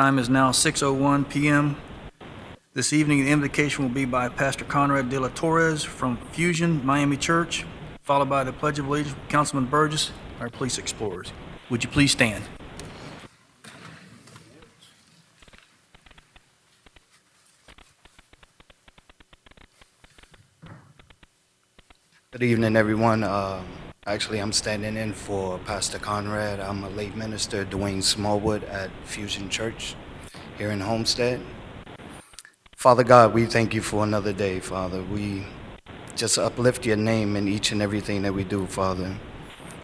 Time is now 6:01 p.m. This evening, the invocation will be by Pastor Conrad de la Torres from Fusion Miami Church, followed by the Pledge of Allegiance with Councilman Burgess, our police explorers. Would you please stand? Good evening, everyone. Actually, I'm standing in for Pastor Conrad. I'm a late minister, Dwayne Smallwood, at Fusion Church here in Homestead. Father God, we thank you for another day, Father. We just uplift your name in each and everything that we do, Father.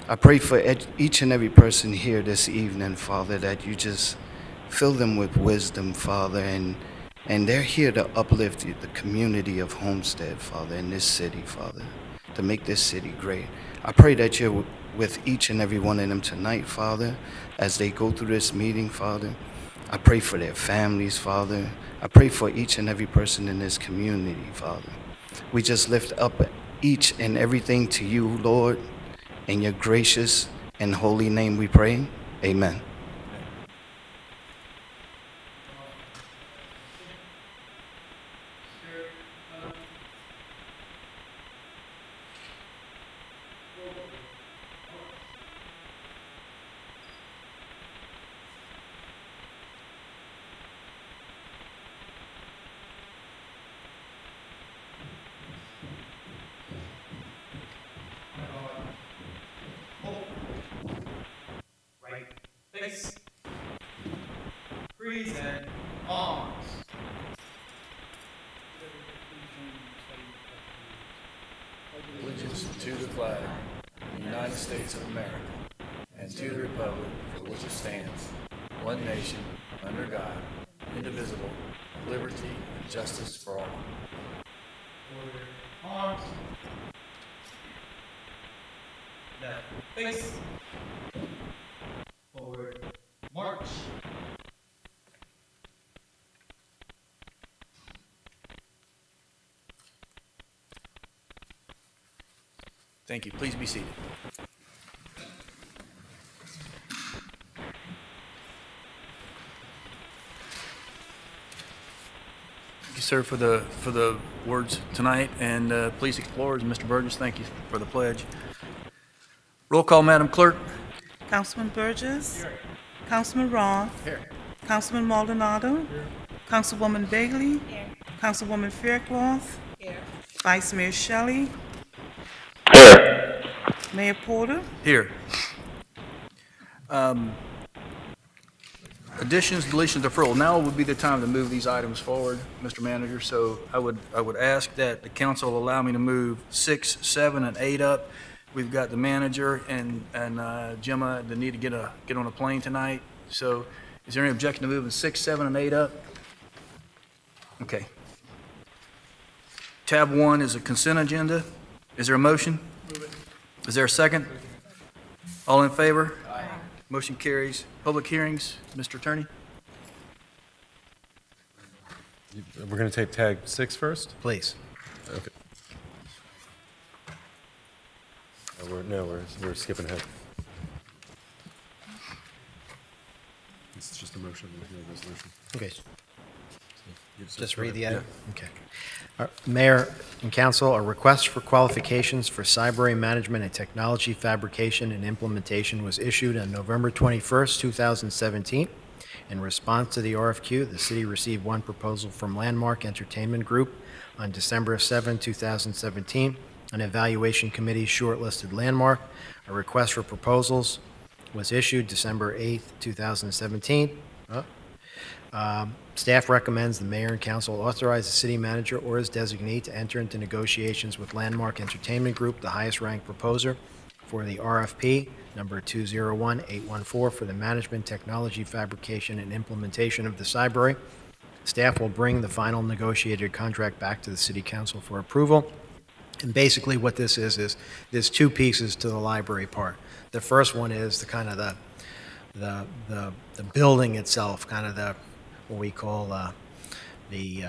I pray for each and every person here this evening, Father, that you just fill them with wisdom, Father, and they're here to uplift the community of Homestead, Father, in this city, Father, to make this city great. I pray that you're with each and every one of them tonight, Father, as they go through this meeting, Father. I pray for their families, Father. I pray for each and every person in this community, Father. We just lift up each and everything to you, Lord. In your gracious and holy name we pray. Amen. Face, freeze, and arms. Allegiance to the flag of the United States of America and to the republic for which it stands, one nation, under God, indivisible, with liberty and justice for all. Arms. Left, face. Forward, march. Thank you. Please be seated. Thank you, sir, for the words tonight, and police explorers, Mr. Burgess, thank you for the pledge. Roll call, Madam Clerk. Councilman Burgess. Here. Councilman Roth. Here. Councilman Maldonado. Here. Councilwoman Bailey. Here. Councilwoman Faircloth. Here. Vice Mayor Shelley. Here. Mayor Porter. Here. Additions, deletions, deferral. Now would be the time to move these items forward, Mr. Manager. So I would ask that the council allow me to move 6, 7, and 8 up. We've got the manager and Gemma that need to get on a plane tonight. So is there any objection to moving 6, 7, and 8 up? Okay. Tab 1 is a consent agenda. Is there a motion? Move it. Is there a second? All in favor? Aye. Motion carries. Public hearings, Mr. Attorney? We're going to take tag 6 first? Please. Okay. We're skipping ahead. It's just a motion, no resolution. Okay. Just read ahead. the item? Yeah. Okay. Mayor and Council, a request for qualifications for CYBRARY management and technology fabrication and implementation was issued on November 21st, 2017. In response to the RFQ, the city received one proposal from Landmark Entertainment Group on December 7, 2017. An evaluation committee shortlisted Landmark. A request for proposals was issued December 8, 2017. Staff recommends the mayor and council authorize the city manager or his designee to enter into negotiations with Landmark Entertainment Group, the highest ranked proposer, for the RFP number 201814 for the management, technology, fabrication, and implementation of the CYBRARY. Staff will bring the final negotiated contract back to the city council for approval. And basically what this is there's two pieces to the library part. The first one is the kind of the building itself, kind of the what we call the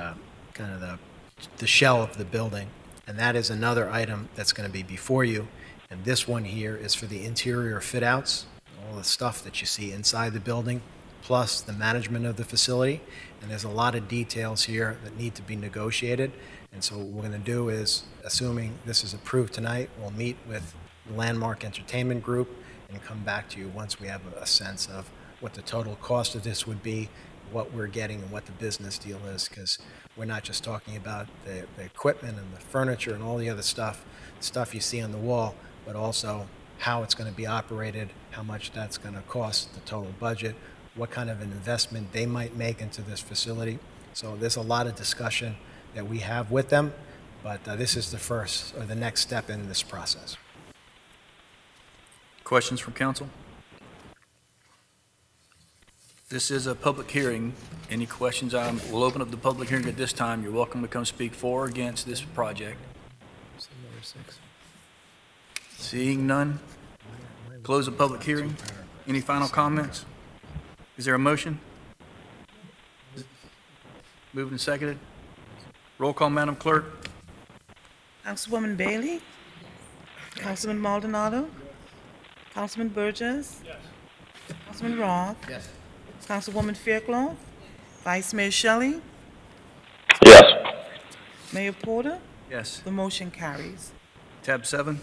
shell of the building, and that is another item that's going to be before you. And this one here is for the interior fit outs, all the stuff that you see inside the building, plus the management of the facility. And there's a lot of details here that need to be negotiated. And so what we're going to do is, assuming this is approved tonight, we'll meet with Landmark Entertainment Group and come back to you once we have a sense of what the total cost of this would be, what we're getting, and what the business deal is, because we're not just talking about the equipment and the furniture and all the other stuff you see on the wall, but also how it's going to be operated, how much that's going to cost, the total budget, what kind of an investment they might make into this facility. So there's a lot of discussion that we have with them, but this is the first or the next step in this process. Questions from council? This is a public hearing. Any questions? We'll open up the public hearing at this time. You're welcome to come speak for or against this project. Seeing none, close the public hearing. Any final comments? Is there a motion? Moved and seconded. Roll call, Madam Clerk. Councilwoman Bailey? Councilman Maldonado? Councilman Burgess? Yes. Councilman Roth? Yes. Councilwoman Fairclough? Vice Mayor Shelley? Yes. Mayor Porter? Yes. The motion carries. Tab 7.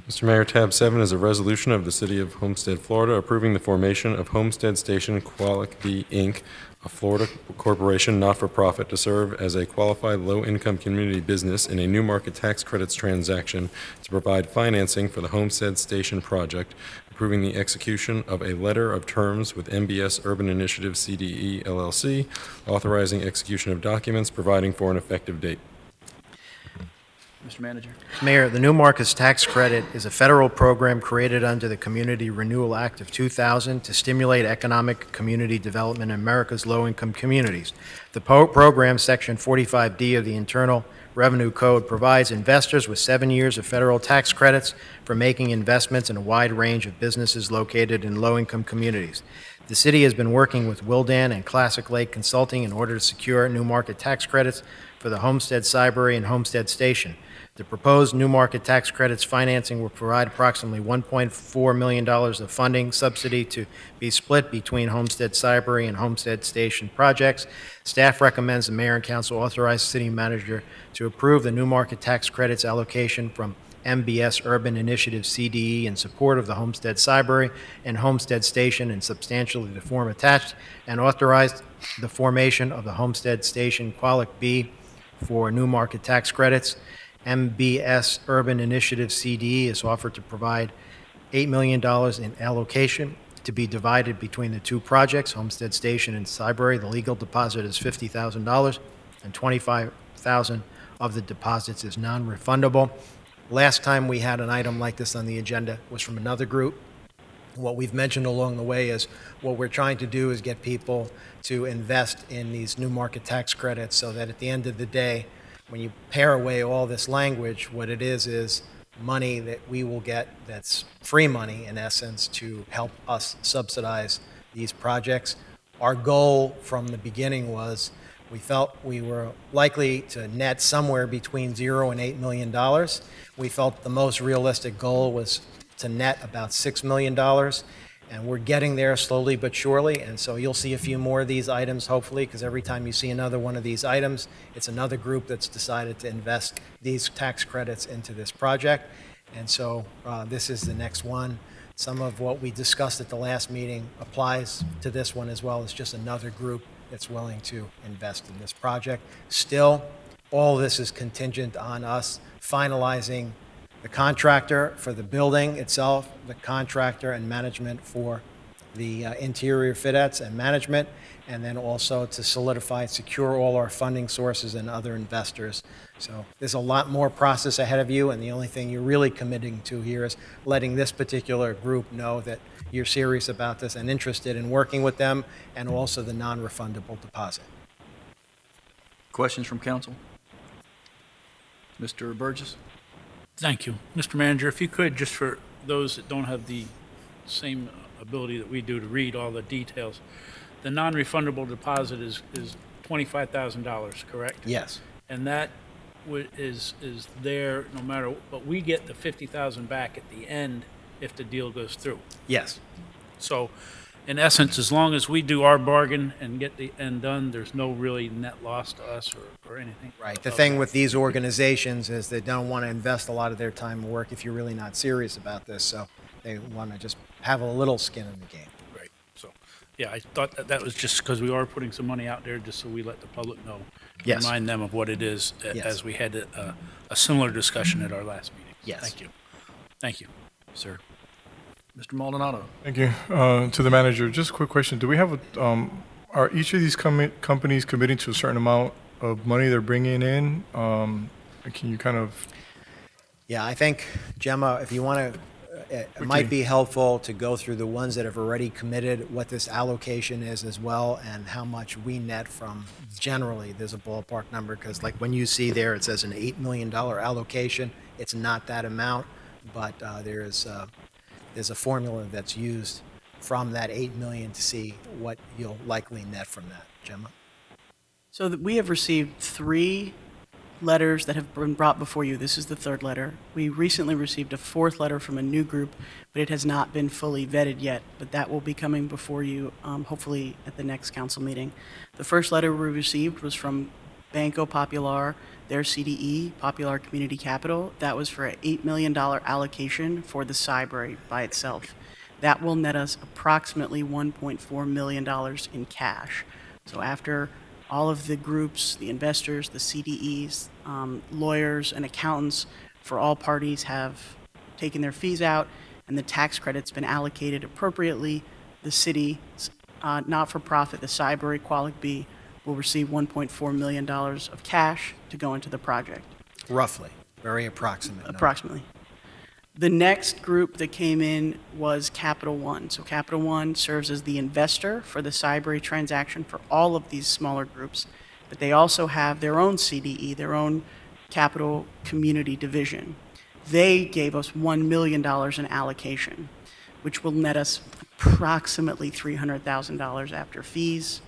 Mr. Mayor, tab 7 is a resolution of the City of Homestead, Florida, approving the formation of Homestead Station Quality, Inc., a Florida corporation not-for-profit to serve as a qualified low-income community business in a new market tax credits transaction to provide financing for the Homestead Station project, approving the execution of a letter of terms with MBS Urban Initiative CDE LLC, authorizing execution of documents, providing for an effective date. Mr. Manager. Mayor, the New Markets Tax Credit is a federal program created under the Community Renewal Act of 2000 to stimulate economic community development in America's low-income communities. The program, Section 45D of the Internal Revenue Code, provides investors with 7 years of federal tax credits for making investments in a wide range of businesses located in low-income communities. The city has been working with Wildan and Classic Lake Consulting in order to secure new market tax credits for the Homestead CYBRARY and Homestead Station. The proposed new market tax credits financing will provide approximately $1.4 million of funding subsidy to be split between Homestead CYBRARY and Homestead Station projects. Staff recommends the mayor and council authorize the city manager to approve the new market tax credits allocation from MBS Urban Initiative CDE in support of the Homestead CYBRARY and Homestead Station in substantially the form attached, and authorize the formation of the Homestead Station Qualic B for new market tax credits. MBS Urban Initiative CDE is offered to provide $8 million in allocation to be divided between the two projects, Homestead Station and CYBRARY. The legal deposit is $50,000, and $25,000 of the deposits is non-refundable. Last time we had an item like this on the agenda was from another group. What we've mentioned along the way is what we're trying to do is get people to invest in these new market tax credits so that at the end of the day, when you pare away all this language, what it is money that we will get that's free money, in essence, to help us subsidize these projects. Our goal from the beginning was we felt we were likely to net somewhere between $0 and $8 million. We felt the most realistic goal was to net about $6 million, and we're getting there slowly but surely, and so you'll see a few more of these items, hopefully, because every time you see another one of these items, it's another group that's decided to invest these tax credits into this project, and so this is the next one. Some of what we discussed at the last meeting applies to this one as well. It's just another group that's willing to invest in this project. Still, all this is contingent on us finalizing the contractor for the building itself, the contractor and management for the interior fit-outs and management, and then also to solidify and secure all our funding sources and other investors. So there's a lot more process ahead of you, and the only thing you're really committing to here is letting this particular group know that you're serious about this and interested in working with them, and also the non-refundable deposit. Questions from council? Mr. Burgess? Thank you. Mr. Manager, if you could, just for those that don't have the same ability that we do to read all the details, the non-refundable deposit is $25,000, correct? Yes. And that is there no matter, but we get the $50,000 back at the end if the deal goes through. Yes. So in essence, as long as we do our bargain and get the end done, there's no really net loss to us or anything. Right. The thing with these organizations is they don't want to invest a lot of their time and work if you're really not serious about this. So they want to just have a little skin in the game. Right. So, yeah, I thought that was just because we are putting some money out there, just so we let the public know. Yes. Remind them of what it is, Yes. as we had a similar discussion at our last meeting. Yes. Thank you. Thank you. Sir. Mr. Maldonado. Thank you. To the manager, just a quick question. Do we have are each of these companies committing to a certain amount of money they're bringing in? Can you kind of... Yeah, I think, Gemma, if you want to, it might be helpful to go through the ones that have already committed, what this allocation is as well, and how much we net from, generally, there's a ballpark number, because like when you see there, it says an $8 million allocation. It's not that amount, but there's a formula that's used from that $8 million to see what you'll likely net from that. Gemma? So we have received 3 letters that have been brought before you. This is the 3rd letter. We recently received a 4th letter from a new group, but it has not been fully vetted yet, but that will be coming before you, hopefully at the next council meeting. The first letter we received was from Banco Popular, their CDE, Popular Community Capital. That was for an $8 million allocation for the CYBRARY by itself. That will net us approximately $1.4 million in cash. So after all of the groups, the investors, the CDEs, lawyers, and accountants for all parties have taken their fees out, and the tax credit's been allocated appropriately, the city, not-for-profit, the CYBRARY Qualic B, will receive $1.4 million of cash to go into the project. Roughly. Very approximate number. Approximately. The next group that came in was Capital One. So Capital One serves as the investor for the CYBRARY transaction for all of these smaller groups, but they also have their own CDE, their own capital community division. They gave us $1 million in allocation, which will net us approximately $300,000 after fees.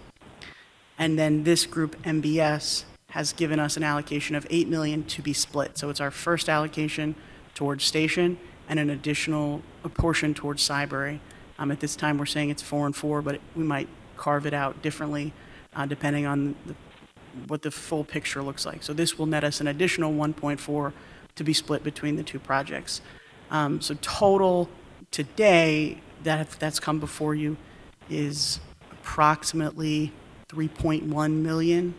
And then this group, MBS, has given us an allocation of $8 million to be split. So it's our first allocation towards station and an additional portion towards CYBRARY. At this time, we're saying it's 4 and 4, but we might carve it out differently depending on what the full picture looks like. So this will net us an additional 1.4 to be split between the 2 projects. So total today that's come before you is approximately $3.1 million.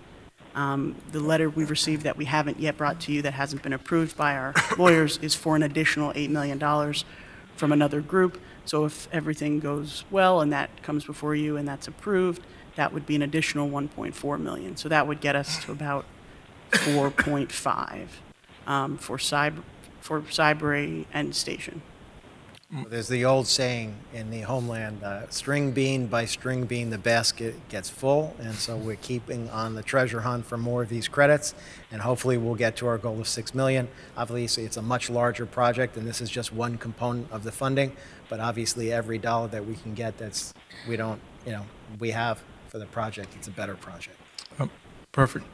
The letter we received that we haven't yet brought to you that hasn't been approved by our lawyers is for an additional $8 million from another group. So if everything goes well and that comes before you and that's approved, that would be an additional $1.4 million. So that would get us to about 4.5 for CYBRARY and station. There's the old saying in the homeland, string bean by string bean, the basket gets full. And so we're keeping on the treasure hunt for more of these credits. And hopefully we'll get to our goal of $6 million. Obviously, it's a much larger project, and this is just one component of the funding. But obviously, every dollar that we can get we have for the project, it's a better project. Perfect.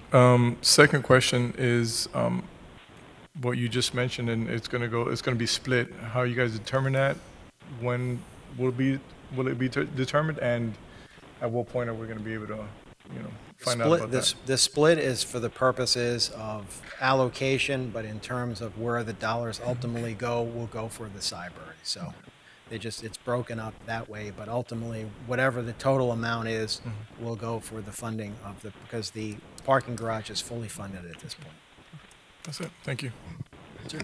Second question is what you just mentioned, and it's going to be split. How you guys determine that? When will it be determined, and at what point are we going to be able to, find out about that? The split is for the purposes of allocation, but in terms of where the dollars ultimately go, we'll go for the CYBRARY. So it's broken up that way, but ultimately, whatever the total amount is, we'll go for the funding because the parking garage is fully funded at this point. That's it. Thank you. Sir.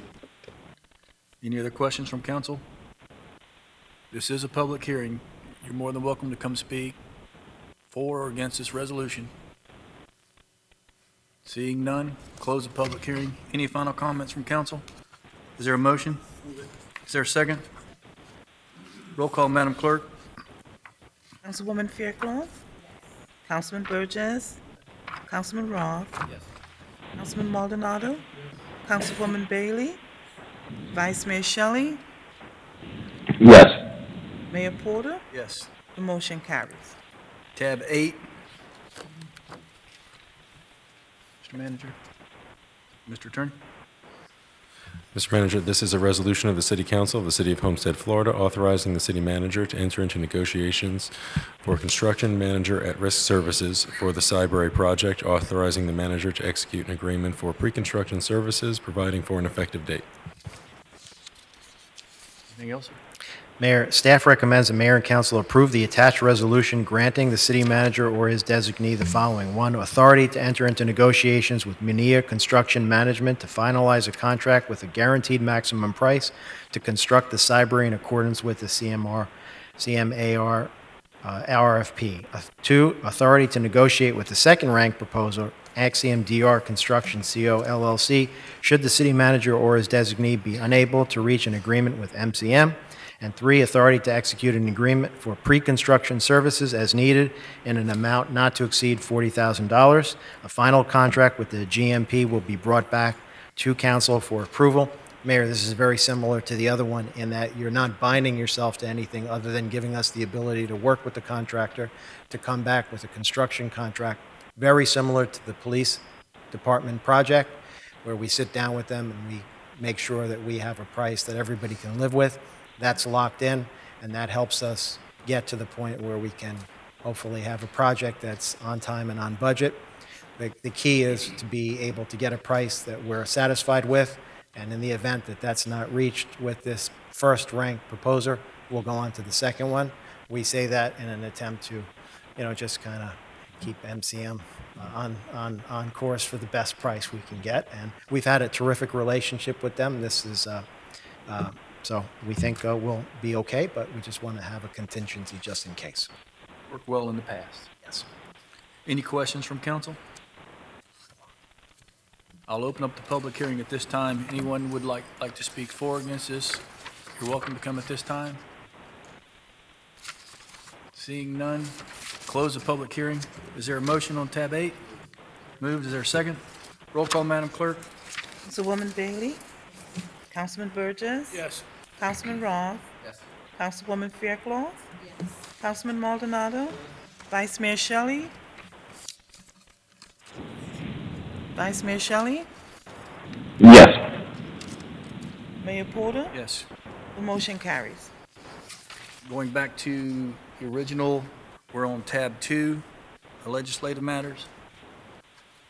Any other questions from council? This is a public hearing. You're more than welcome to come speak for or against this resolution. Seeing none, close the public hearing. Any final comments from council? Is there a motion? Is there a second? Roll call, Madam Clerk. Councilwoman Fairclough? Councilman Burgess? Councilman Roth? Yes. Councilman Maldonado? Councilwoman Bailey? Vice Mayor Shelley? Yes. Mayor Porter? Yes. The motion carries. Tab 8. Mr. Manager. Mr. Attorney. Mr. Manager, this is a resolution of the City Council of the City of Homestead, Florida, authorizing the city manager to enter into negotiations for construction manager at risk services for the CYBRARY project, authorizing the manager to execute an agreement for pre-construction services, providing for an effective date. Anything else, sir? Mayor, staff recommends the mayor and council approve the attached resolution granting the city manager or his designee the following. 1, authority to enter into negotiations with Munia Construction Management to finalize a contract with a guaranteed maximum price to construct the CYBRARY in accordance with the CMAR RFP. 2, authority to negotiate with the second-ranked proposer, Axiom DR Construction CO LLC, should the city manager or his designee be unable to reach an agreement with MCM. And 3, authority to execute an agreement for pre-construction services as needed in an amount not to exceed $40,000. A final contract with the GMP will be brought back to council for approval. Mayor, this is very similar to the other one in that you're not binding yourself to anything other than giving us the ability to work with the contractor to come back with a construction contract, very similar to the police department project, where we sit down with them and we make sure that we have a price that everybody can live with. That's locked in, and that helps us get to the point where we can hopefully have a project that's on time and on budget. The key is to be able to get a price that we're satisfied with, and in the event that that's not reached with this first-ranked proposer, we'll go on to the second one. We say that in an attempt to, just kind of keep MCM on course for the best price we can get, and we've had a terrific relationship with them. This is so we think we'll be okay, but we just want to have a contingency just in case. Worked well in the past. Yes. Any questions from council? I'll open up the public hearing at this time. Anyone would like to speak for or against this? You're welcome to come at this time. Seeing none, close the public hearing. Is there a motion on tab 8? Moved. Is there a second? Roll call, Madam Clerk. Councilwoman Bailey? Councilman Burgess? Yes. Councilman Roth? Yes. Councilwoman Faircloth? Yes. Councilman Maldonado? Vice Mayor Shelley? Vice Mayor Shelley? Yes. Mayor Porter? Yes. The motion carries. Going back to the original, we're on tab 2, legislative matters.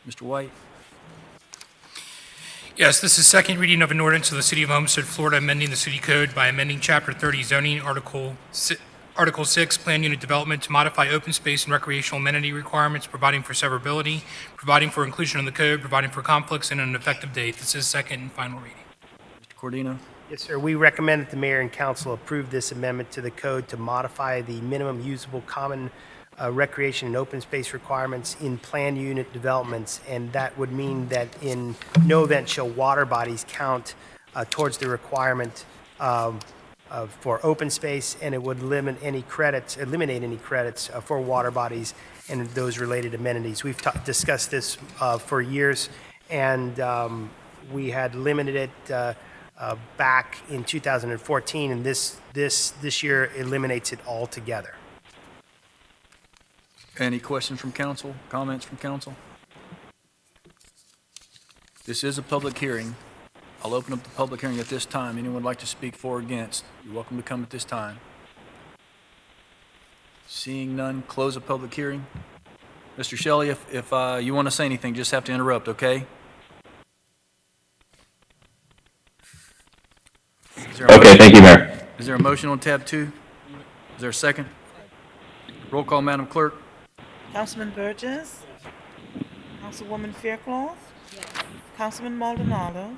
Mr. White? Yes, this is second reading of an ordinance of the City of Homestead, Florida, amending the city code by amending Chapter 30 zoning, Article 6, Plan Unit Development to modify open space and recreational amenity requirements, providing for severability, providing for inclusion in the code, providing for conflicts, and an effective date. This is second and final reading. Mr. Cordino? Yes, sir. We recommend that the mayor and council approve this amendment to the code to modify the minimum usable common recreation and open space requirements in planned unit developments, and that would mean that in no event shall water bodies count towards the requirement for open space, and it would eliminate any credits for water bodies and those related amenities. We've discussed this for years, and we had limited it back in 2014, and this year eliminates it altogether. Any questions from council? Comments from council? This is a public hearing. I'll open up the public hearing at this time. Anyone would like to speak for or against? You're welcome to come at this time. Seeing none, close the public hearing. Mr. Shelley, if you want to say anything, just have to interrupt, okay? Okay, thank you, Mayor. Is there a motion on tab 2? Is there a second? Roll call, Madam Clerk. Councilman Burgess? Councilwoman Faircloth? Yes. Councilman Maldonado?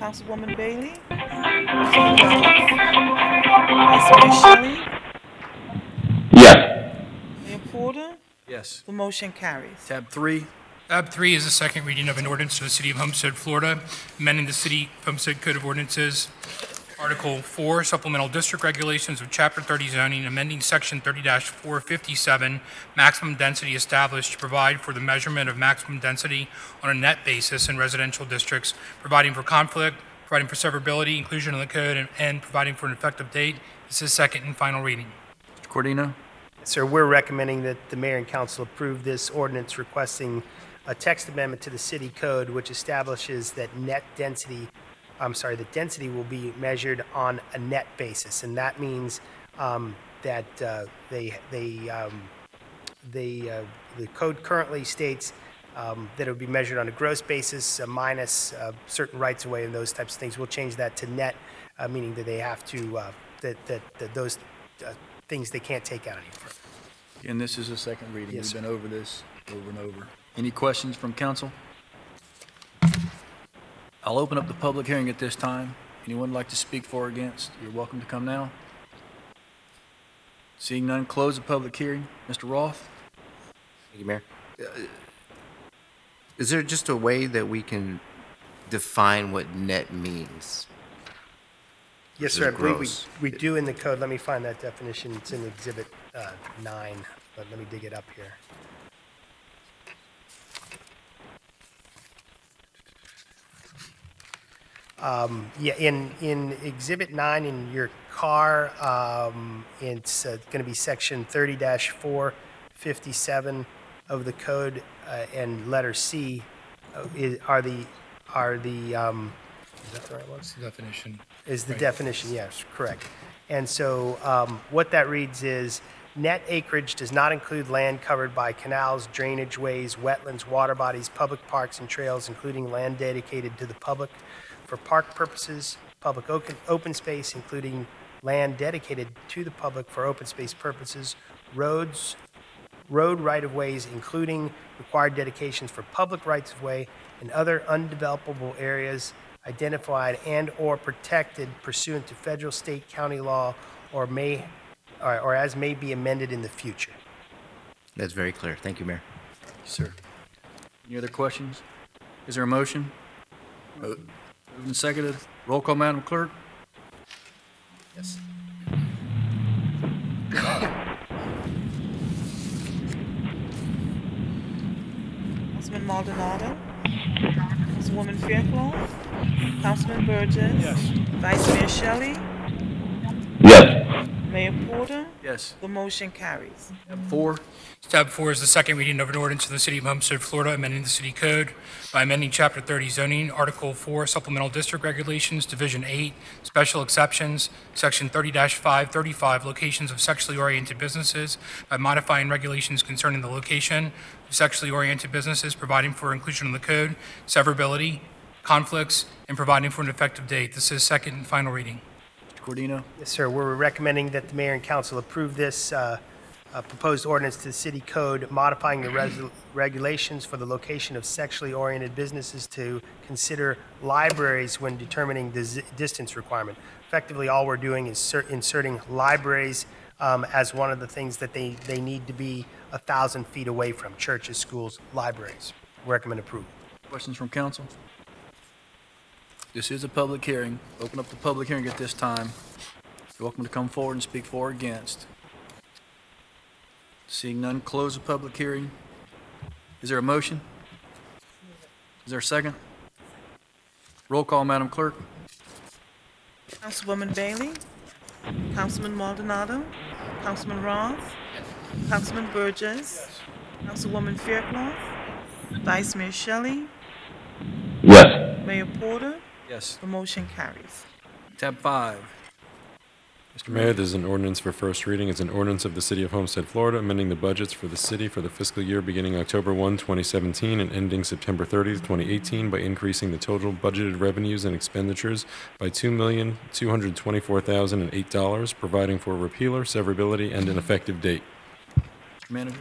Councilwoman Bailey? Councilman Roth? Vice Mayor Shelley? Yes. Mayor Porter? Yes. The motion carries. Tab 3. Tab 3 is the second reading of an ordinance to the City of Homestead, Florida, amending the City of Homestead Code of Ordinances, Article 4, Supplemental District Regulations of Chapter 30 zoning, amending Section 30-457, maximum density established to provide for the measurement of maximum density on a net basis in residential districts, providing for conflict, providing for severability, inclusion in the code, and providing for an effective date. This is second and final reading. Mr. Cordino? Sir, we're recommending that the mayor and council approve this ordinance requesting a text amendment to the city code which establishes that net density the density will be measured on a net basis, and that means that the code currently states that it would be measured on a gross basis minus certain rights of way and those types of things. We'll change that to net, meaning that they have to that those things they can't take out any further. And this is a second reading. Yes, We've been over this over and over. Any questions from council? I'll open up the public hearing at this time. Anyone like to speak for or against? You're welcome to come now. Seeing none, close the public hearing. Mr. Roth? Thank you, Mayor. Is there just a way that we can define what net means? Yes, sir. I believe Gross. we do in the code. Let me find that definition. It's in Exhibit 9, but let me dig it up here. Yeah, in Exhibit 9 in your car, it's going to be Section 30-457 of the code, and letter C are the is that the right one? That's the definition. Is the Right. definition, yes, correct. And so what that reads is, net acreage does not include land covered by canals, drainage ways, wetlands, water bodies, public parks, and trails, including land dedicated to the public for park purposes, public open space, including land dedicated to the public for open space purposes, roads, road right-of-ways, including required dedications for public rights-of-way and other undevelopable areas identified and/or protected pursuant to federal, state, county law, or as may be amended in the future. That's very clear. Thank you, Mayor. Sir. Any other questions? Is there a motion? Moved and seconded. Roll call, Madam Clerk. Yes. Councilman Maldonado. Councilwoman Fairclough. Councilman Burgess. Yes. Vice Mayor Shelley. Yes. Mayor Porter. Yes. The motion carries. Tab 4. Tab 4 is the second reading of an ordinance of the City of Homestead, Florida, amending the city code by amending Chapter 30 zoning, Article 4, supplemental district regulations, Division 8, special exceptions, Section 30-535, locations of sexually oriented businesses, by modifying regulations concerning the location of sexually oriented businesses, providing for inclusion in the code, severability, conflicts, and providing for an effective date. This is second and final reading. Mr. Cordino? Yes, sir. We're recommending that the mayor and council approve this proposed ordinance to the city code modifying the regulations for the location of sexually oriented businesses to consider libraries when determining the distance requirement. Effectively, all we're doing is inserting libraries as one of the things that they need to be 1,000 feet away from: churches, schools, libraries. Recommend approval. Questions from council? This is a public hearing. Open up the public hearing at this time. You're welcome to come forward and speak for or against. Seeing none, close the public hearing. Is there a motion? Is there a second? Roll call, Madam Clerk. Councilwoman Bailey. Councilman Maldonado. Councilman Roth. Councilman Burgess. Councilwoman Fairclough. Vice Mayor Shelley. Yes. Mayor Porter. Yes. The motion carries. Tab 5. Mr. Mayor, this is an ordinance for first reading. It's an ordinance of the City of Homestead, Florida, amending the budgets for the city for the fiscal year beginning October 1, 2017 and ending September 30, 2018 by increasing the total budgeted revenues and expenditures by $2,224,008, providing for repealer, severability, and an effective date. Mr. Manager?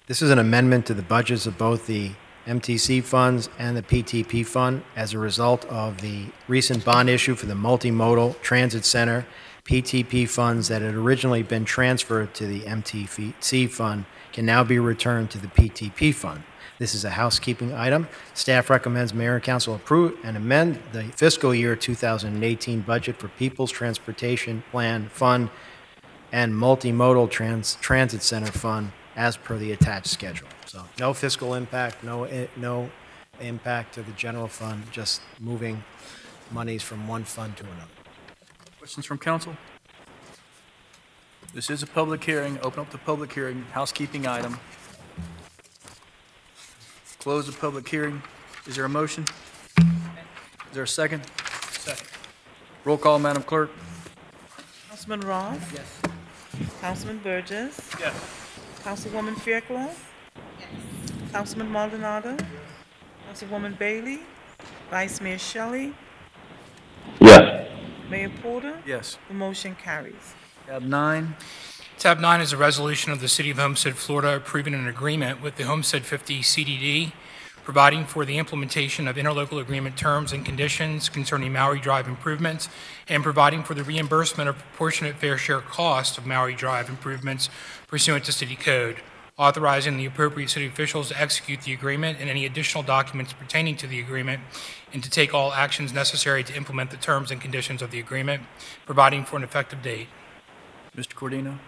This is an amendment to the budgets of both the MTC funds and the PTP fund as a result of the recent bond issue for the Multimodal Transit Center. PTP funds that had originally been transferred to the MTC fund can now be returned to the PTP fund. This is a housekeeping item. Staff recommends Mayor and Council approve and amend the fiscal year 2018 budget for People's Transportation Plan Fund and Multimodal Transit Center Fund as per the attached schedule. So no fiscal impact, no impact to the general fund, just moving monies from one fund to another. Questions from council? This is a public hearing. Open up the public hearing. Housekeeping item. close the public hearing. Is there a motion? Is there a second? Second. Roll call, Madam Clerk. Councilman Ross? Yes. Councilman Burgess? Yes. Councilwoman Fairclough? Councilman Maldonado? Councilwoman Bailey? Vice Mayor Shelley? Yes. Mayor Porter? Yes. The motion carries. Tab 9. Tab 9 is a resolution of the City of Homestead, Florida, approving an agreement with the Homestead 50 CDD, providing for the implementation of interlocal agreement terms and conditions concerning MOWRY Drive improvements, and providing for the reimbursement of proportionate fair share cost of MOWRY Drive improvements pursuant to city code, authorizing the appropriate city officials to execute the agreement and any additional documents pertaining to the agreement, and to take all actions necessary to implement the terms and conditions of the agreement, providing for an effective date. Mr. Cordino?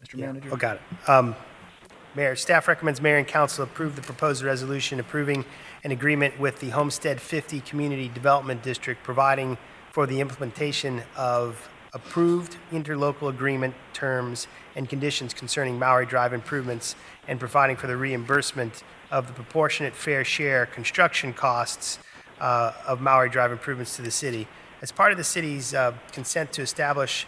Mr. Manager? Oh, got it. Mayor, staff recommends mayor and council approve the proposed resolution approving an agreement with the Homestead 50 Community Development District, providing for the implementation of approved interlocal agreement terms and conditions concerning MOWRY Drive improvements, and providing for the reimbursement of the proportionate fair share construction costs of MOWRY Drive improvements to the city. As part of the city's consent to establish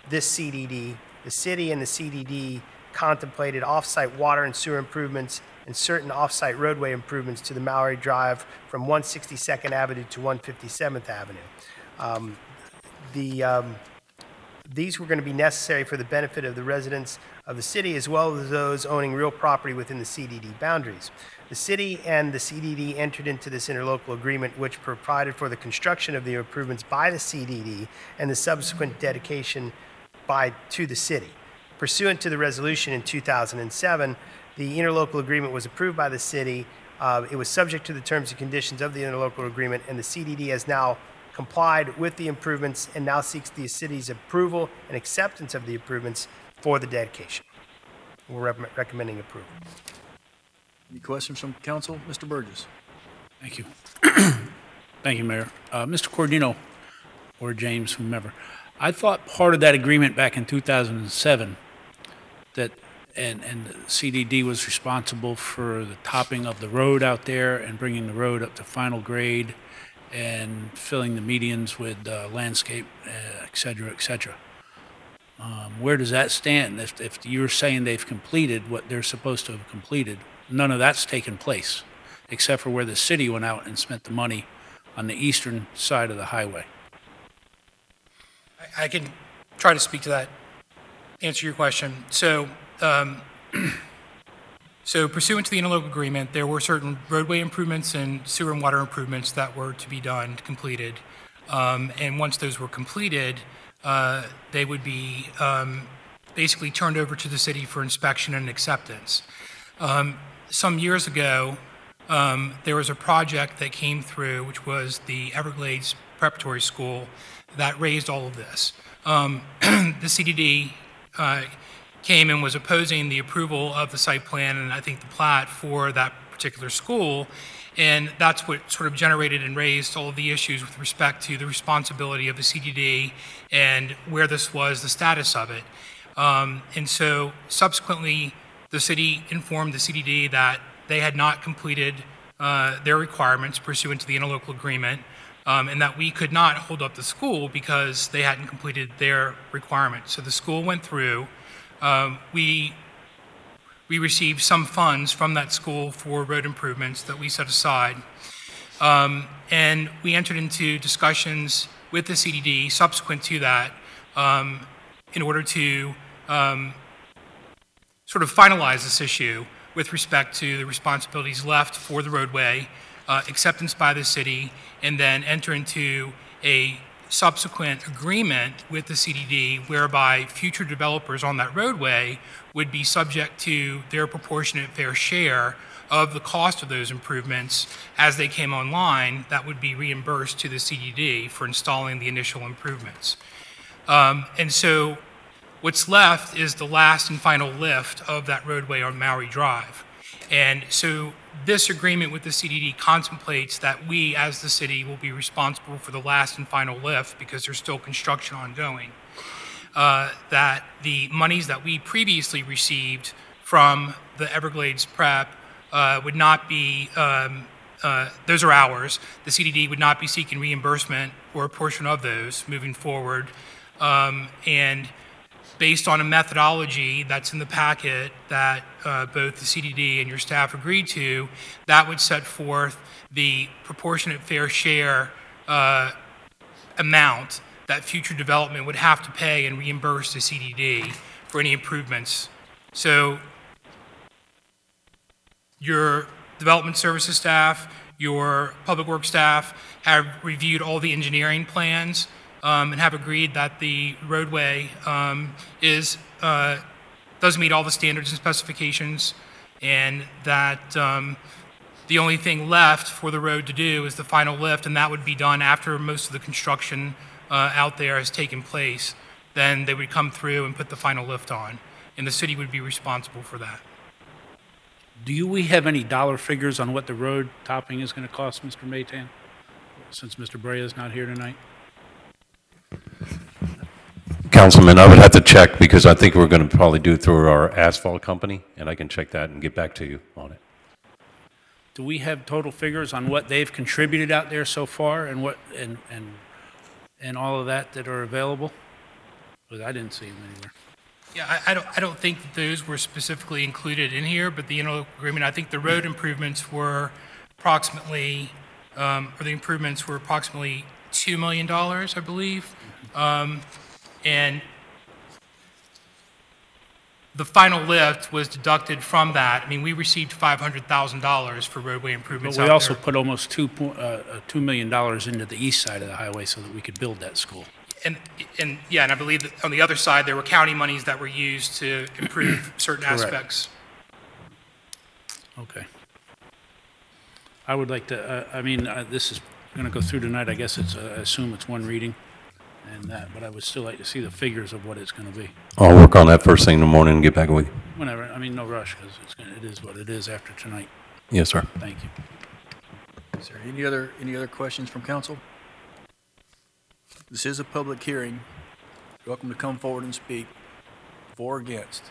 this CDD, the city and the CDD contemplated off-site water and sewer improvements and certain off-site roadway improvements to the MOWRY Drive from 162nd Avenue to 157th Avenue. These were going to be necessary for the benefit of the residents of the city, as well as those owning real property within the CDD boundaries. The city and the CDD entered into this interlocal agreement, which provided for the construction of the improvements by the CDD and the subsequent dedication to the city. Pursuant to the resolution in 2007, the interlocal agreement was approved by the city. It was subject to the terms and conditions of the interlocal agreement, and the CDD has now complied with the improvements and now seeks the city's approval and acceptance of the improvements for the dedication. We're recommending approval. Any questions from council? Mr. Burgess? Thank you. Thank you, Mayor. Mr. Cordino, or James, whomever, I thought part of that agreement back in 2007 that, and the CDD was responsible for the topping of the road out there and bringing the road up to final grade and filling the medians with landscape, et cetera, et cetera. Where does that stand? If you're saying they've completed what they're supposed to have completed, none of that's taken place, except for where the city went out and spent the money on the eastern side of the highway. I can try to speak to that, answer your question. So, pursuant to the interlocal agreement, there were certain roadway improvements and sewer and water improvements that were to be done, completed. And once those were completed, they would be basically turned over to the city for inspection and acceptance. Some years ago, there was a project that came through, which was the Everglades Preparatory School, that raised all of this. The CDD came and was opposing the approval of the site plan and I think the plat for that particular school, and that's what sort of generated and raised all of the issues with respect to the responsibility of the CDD and where this was, the status of it. And so subsequently, the city informed the CDD that they had not completed their requirements pursuant to the interlocal agreement, and that we could not hold up the school because they hadn't completed their requirements. So the school went through. We received some funds from that school for road improvements that we set aside. And we entered into discussions with the CDD subsequent to that in order to sort of finalize this issue with respect to the responsibilities left for the roadway, acceptance by the city, and then enter into a subsequent agreement with the CDD whereby future developers on that roadway would be subject to their proportionate fair share of the cost of those improvements as they came online. That would be reimbursed to the CDD for installing the initial improvements. And so what's left is the last and final lift of that roadway on MOWRY Drive. And so this agreement with the CDD contemplates that we, as the city, will be responsible for the last and final lift because there's still construction ongoing. That the monies that we previously received from the Everglades Prep would not be, those are ours. The CDD would not be seeking reimbursement or a portion of those moving forward. And based on a methodology that's in the packet that both the CDD and your staff agreed to, that would set forth the proportionate fair share amount that future development would have to pay and reimburse the CDD for any improvements. So your development services staff, your public works staff have reviewed all the engineering plans and have agreed that the roadway does meet all the standards and specifications, and that the only thing left for the road to do is the final lift, and that would be done after most of the construction out there has taken place. Then they would come through and put the final lift on, and the city would be responsible for that. Do we have any dollar figures on what the road topping is going to cost, Mr. Maytan, since Mr. Brea is not here tonight? Councilman, I would have to check because I think we're going to probably do it through our asphalt company, and I can check that and get back to you on it. Do we have total figures on what they've contributed out there so far and what and all of that are available? Because I didn't see them anywhere. Yeah, I don't think that those were specifically included in here, but the interlocal agreement, I think the road improvements were approximately, or the improvements were approximately $2 million, I believe. And the final lift was deducted from that. I mean, we received $500,000 for roadway improvements But we out also there. put almost $2 million into the east side of the highway so that we could build that school. And yeah, and I believe that on the other side, there were county monies that were used to improve certain Correct. aspects. Okay. I would like to, this is going to go through tonight. I guess I assume it's one reading and that, but I would still like to see the figures of what it's going to be. I'll work on that first thing in the morning and get back with you. Whenever, no rush, because it is what it is after tonight. Yes, sir. Thank you. Is there any other questions from council? This is a public hearing. You're welcome to come forward and speak, for or against.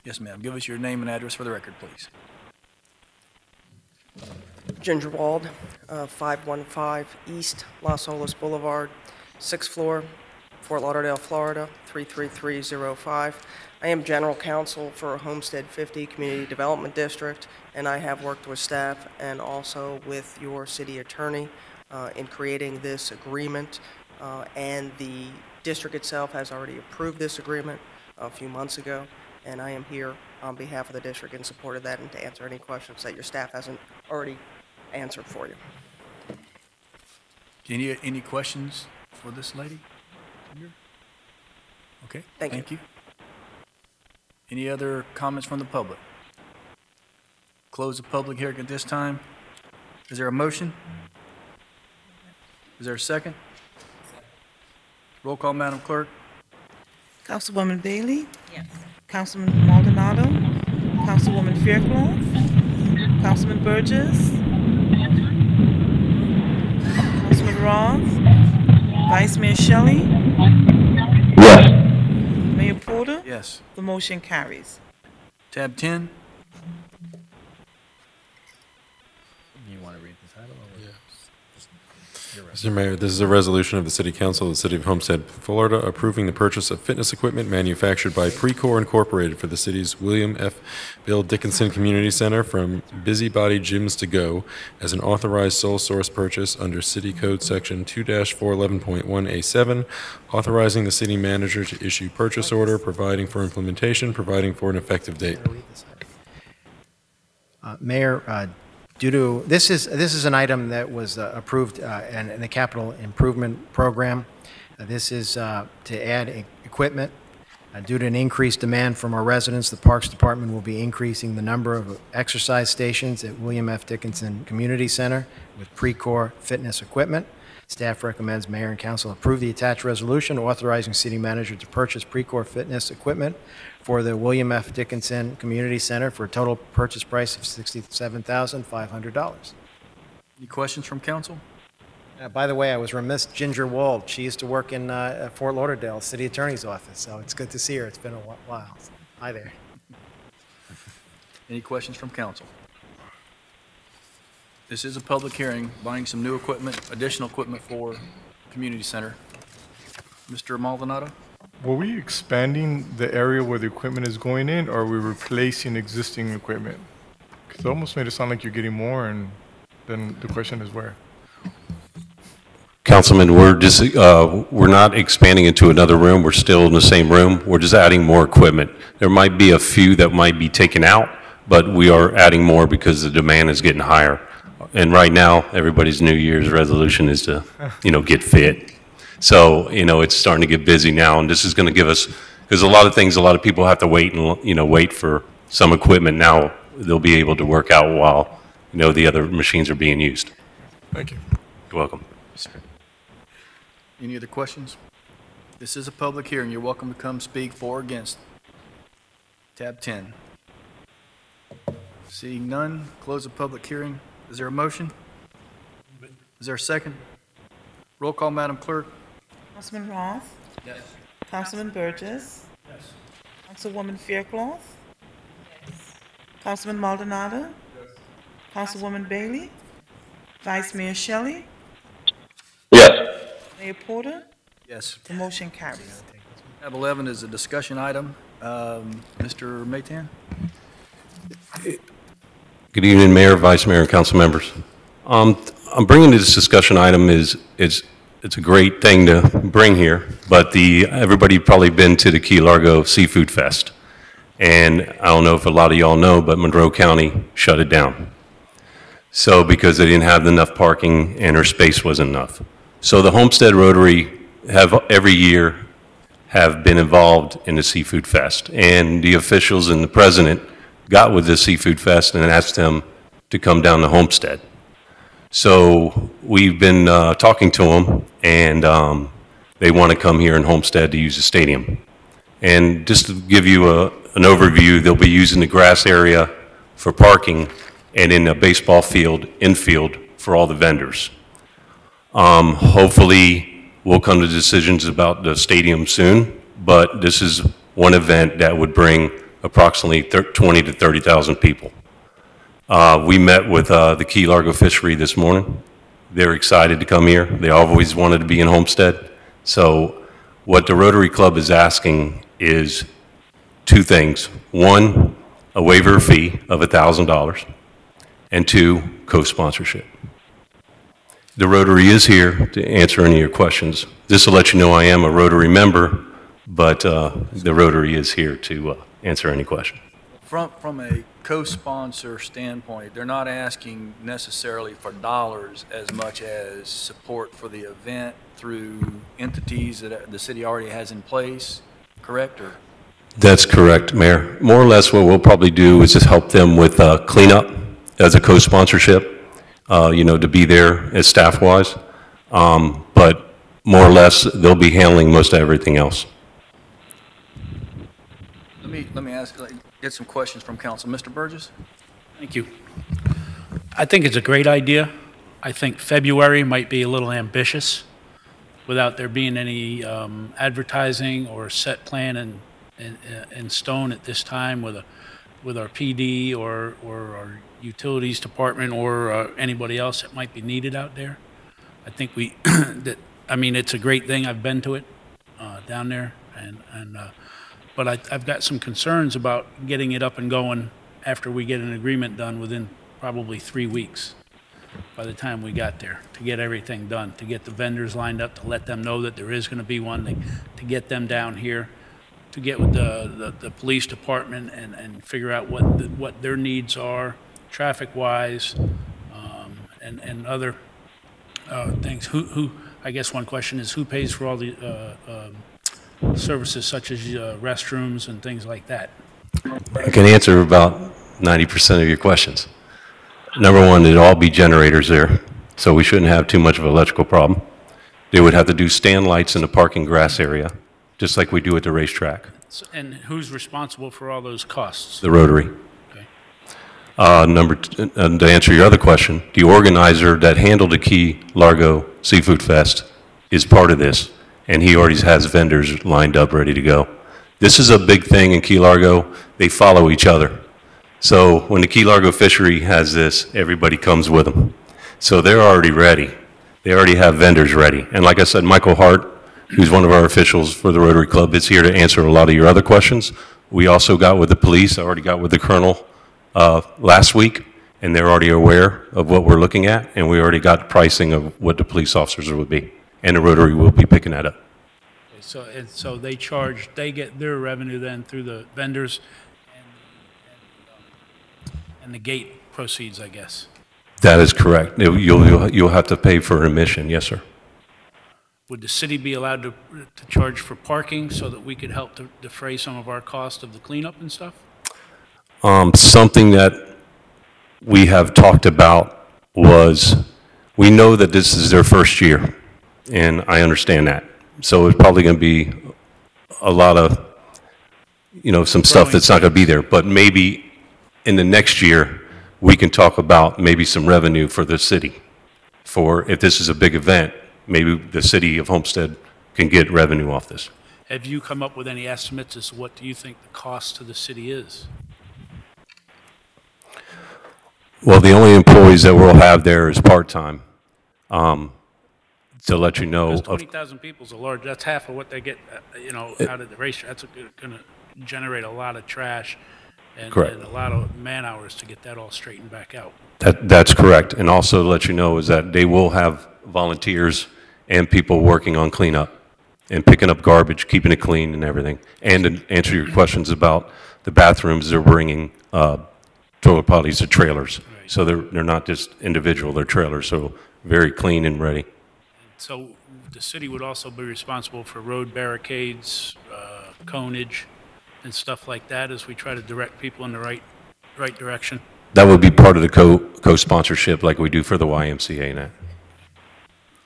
Yes, ma'am. Give us your name and address for the record, please. Ginger Wald, 515 East Las Olas Boulevard, 6th floor, Fort Lauderdale, Florida, 33305. I am general counsel for Homestead 50 Community Development District, and I have worked with staff and also with your city attorney in creating this agreement, and the district itself has already approved this agreement a few months ago, and I am here on behalf of the district in support of that and to answer any questions that your staff hasn't already answered for you. Any questions for this lady? Okay, thank you. Any other comments from the public? Close the public hearing at this time. Is there a motion? Is there a second? Roll call, Madam Clerk. Councilwoman Bailey? Yes. Councilman Maldonado? Councilwoman Fairclough? Councilman Burgess? Councilman Roth? Vice Mayor Shelley? Yes. Mayor Porter? Yes. The motion carries. Tab 10. You want to read the title? Yes. Mr. Mayor, this is a resolution of the City Council of the City of Homestead, Florida, approving the purchase of fitness equipment manufactured by Precor Incorporated for the city's William F. Bill Dickinson Community Center from Busybody Gyms to Go as an authorized sole source purchase under City Code Section 2-411.1A7, authorizing the city manager to issue purchase order, providing for implementation, providing for an effective date. Mayor, due to, this is an item that was approved in the capital improvement program. This is to add equipment. Due to an increased demand from our residents, the Parks Department will be increasing the number of exercise stations at William F. Dickinson Community Center with Precor fitness equipment. Staff recommends Mayor and Council approve the attached resolution authorizing City Manager to purchase Precor fitness equipment for the William F. Dickinson Community Center for a total purchase price of $67,500. Any questions from council? By the way, I was remiss, Ginger Wald. She used to work in Fort Lauderdale City Attorney's Office, so it's good to see her. It's been a while. Hi there. Any questions from council? This is a public hearing, buying some new equipment, additional equipment for community center. Mr. Maldonado? Were we expanding the area where the equipment is going in, or are we replacing existing equipment? Because it almost made it sound like you're getting more, and then the question is where? Councilman, we're not expanding into another room. We're still in the same room. We're just adding more equipment. There might be a few that might be taken out, but we are adding more because the demand is getting higher. And right now, everybody's New Year's resolution is to, get fit. So, it's starting to get busy now, and this is going to give us, because a lot of people have to wait and, wait for some equipment. Now they'll be able to work out while, the other machines are being used. Thank you. You're welcome. Any other questions? This is a public hearing. You're welcome to come speak for or against. Tab 10. Seeing none, close the public hearing. Is there a motion? Is there a second? Roll call, Madam Clerk. Councilman Roth? Yes. Councilman Burgess? Yes. Councilwoman Faircloth? Councilman Maldonado? Councilwoman Bailey? Vice Mayor Shelley? Yes. Mayor Porter? Yes. The motion carries. Tab 11 is a discussion item. Mr. Maytan? Good evening, Mayor, Vice Mayor, and council members. I'm bringing this discussion item it's a great thing to bring here, but everybody probably been to the Key Largo Seafood Fest. And I don't know if a lot of y'all know, but Monroe County shut it down. So because they didn't have enough parking and their space wasn't enough. So the Homestead Rotary every year have been involved in the Seafood Fest. And the officials and the president got with the Seafood Fest and asked them to come down to Homestead. So we've been talking to them, and they want to come here in Homestead to use the stadium. And just to give you an overview, they'll be using the grass area for parking and in a baseball field, infield, for all the vendors. Hopefully, we'll come to decisions about the stadium soon, but this is one event that would bring approximately 20 to 30,000 people. We met with the Key Largo Fishery this morning. They're excited to come here. They always wanted to be in Homestead. So what the Rotary Club is asking is two things. One, a waiver fee of $1,000, and two, co-sponsorship. The Rotary is here to answer any of your questions. This will let you know I am a Rotary member, but the Rotary is here to answer any question. From a co-sponsor standpoint, they're not asking necessarily for dollars as much as support for the event through entities that the city already has in place, correct? Or? That's correct, Mayor. More or less what we'll probably do is just help them with cleanup as a co-sponsorship, to be there as staff-wise. But more or less, they'll be handling most of everything else. Let me ask, get some questions from council. Mr. Burgess? Thank you. I think it's a great idea. I think February might be a little ambitious without there being any advertising or set plan in stone at this time with our PD or our utilities department or anybody else that might be needed out there. I think it's a great thing. I've been to it down there, but I've got some concerns about getting it up and going after we get an agreement done within probably 3 weeks by the time we got there, to get everything done, to get the vendors lined up, to let them know that there is going to be one, to get them down here, to get with the police department and figure out what their needs are, traffic-wise, and other things. I guess one question is, who pays for all the services such as restrooms and things like that? I can answer about 90% of your questions. Number one, it'd all be generators there, so we shouldn't have too much of an electrical problem. They would have to do stand lights in the parking grass area, just like we do at the racetrack. And who's responsible for all those costs? The Rotary. Okay. To answer your other question, the organizer that handled the Key Largo Seafood Fest is part of this, and he already has vendors lined up ready to go. This is a big thing in Key Largo. They follow each other. So when the Key Largo fishery has this, everybody comes with them. So they're already ready. They already have vendors ready. And like I said, Michael Hart, who's one of our officials for the Rotary Club, is here to answer a lot of your other questions. We also got with the police. I already got with the colonel last week, and they're already aware of what we're looking at, and we already got pricing of what the police officers would be. And the Rotary will be picking that up. So they charge, they get their revenue then through the vendors and the gate proceeds, I guess. That is correct. You'll have to pay for admission, yes, sir. Would the city be allowed to charge for parking so that we could help to defray some of our cost of the cleanup and stuff? Something that we have talked about was, we know that this is their first year, and I understand that. So it's probably going to be a lot of, some stuff that's not going to be there. But maybe in the next year, we can talk about maybe some revenue for the city. For if this is a big event, maybe the city of Homestead can get revenue off this. Have you come up with any estimates as to what do you think the cost to the city is? Well, the only employees that we'll have there is part-time, to let you know. Because 20,000 people is a large, that's half of what they get, out of the racetrack. That's going to generate a lot of trash and a lot of man-hours to get that all straightened back out. That's correct. And also to let you know is that they will have volunteers and people working on cleanup and picking up garbage, keeping it clean and everything. And to answer your questions about the bathrooms, they're bringing toilet potties to trailers. Right. So they're not just individual, they're trailers, so very clean and ready. So the city would also be responsible for road barricades, conage, and stuff like that as we try to direct people in the right direction? That would be part of the co-sponsorship like we do for the YMCA and that,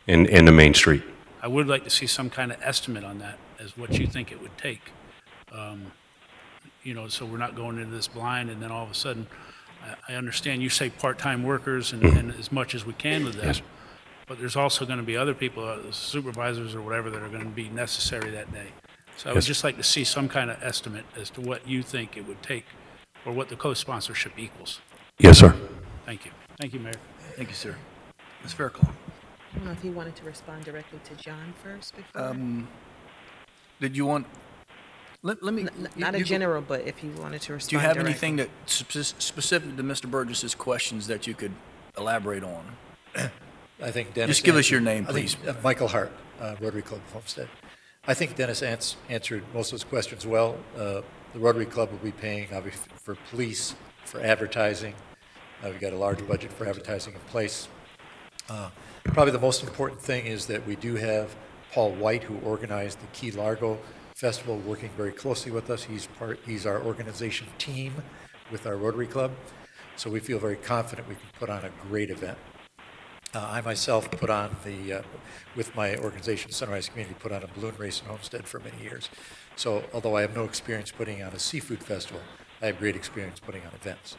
in the Main Street. I would like to see some kind of estimate on that as what you think it would take. So we're not going into this blind and then all of a sudden, I understand you say part-time workers and as much as we can with that. Yes. But there's also going to be other people, supervisors or whatever, that are going to be necessary that day. So I would just like to see some kind of estimate as to what you think it would take or what the co-sponsorship equals. Yes, sir. Thank you. Thank you, Mayor. Thank you, sir. Ms. Fairclough. I don't know if he wanted to respond directly to John first before. Did you want, let me. Not a general, but if he wanted to respond Do you have directly. anything that specific to Mr. Burgess's questions that you could elaborate on? I think Dennis. Just give us your name, I think, please. Michael Hart, Rotary Club of Homestead. I think Dennis answered most of those questions well. The Rotary Club will be paying obviously for police, for advertising. We've got a large budget for advertising in place. Probably the most important thing is that we do have Paul White, who organized the Key Largo Festival, working very closely with us. He's our organization team with our Rotary Club. So we feel very confident we can put on a great event. I myself put on with my organization, Sunrise Community, put on a balloon race in Homestead for many years. So although I have no experience putting on a seafood festival, I have great experience putting on events.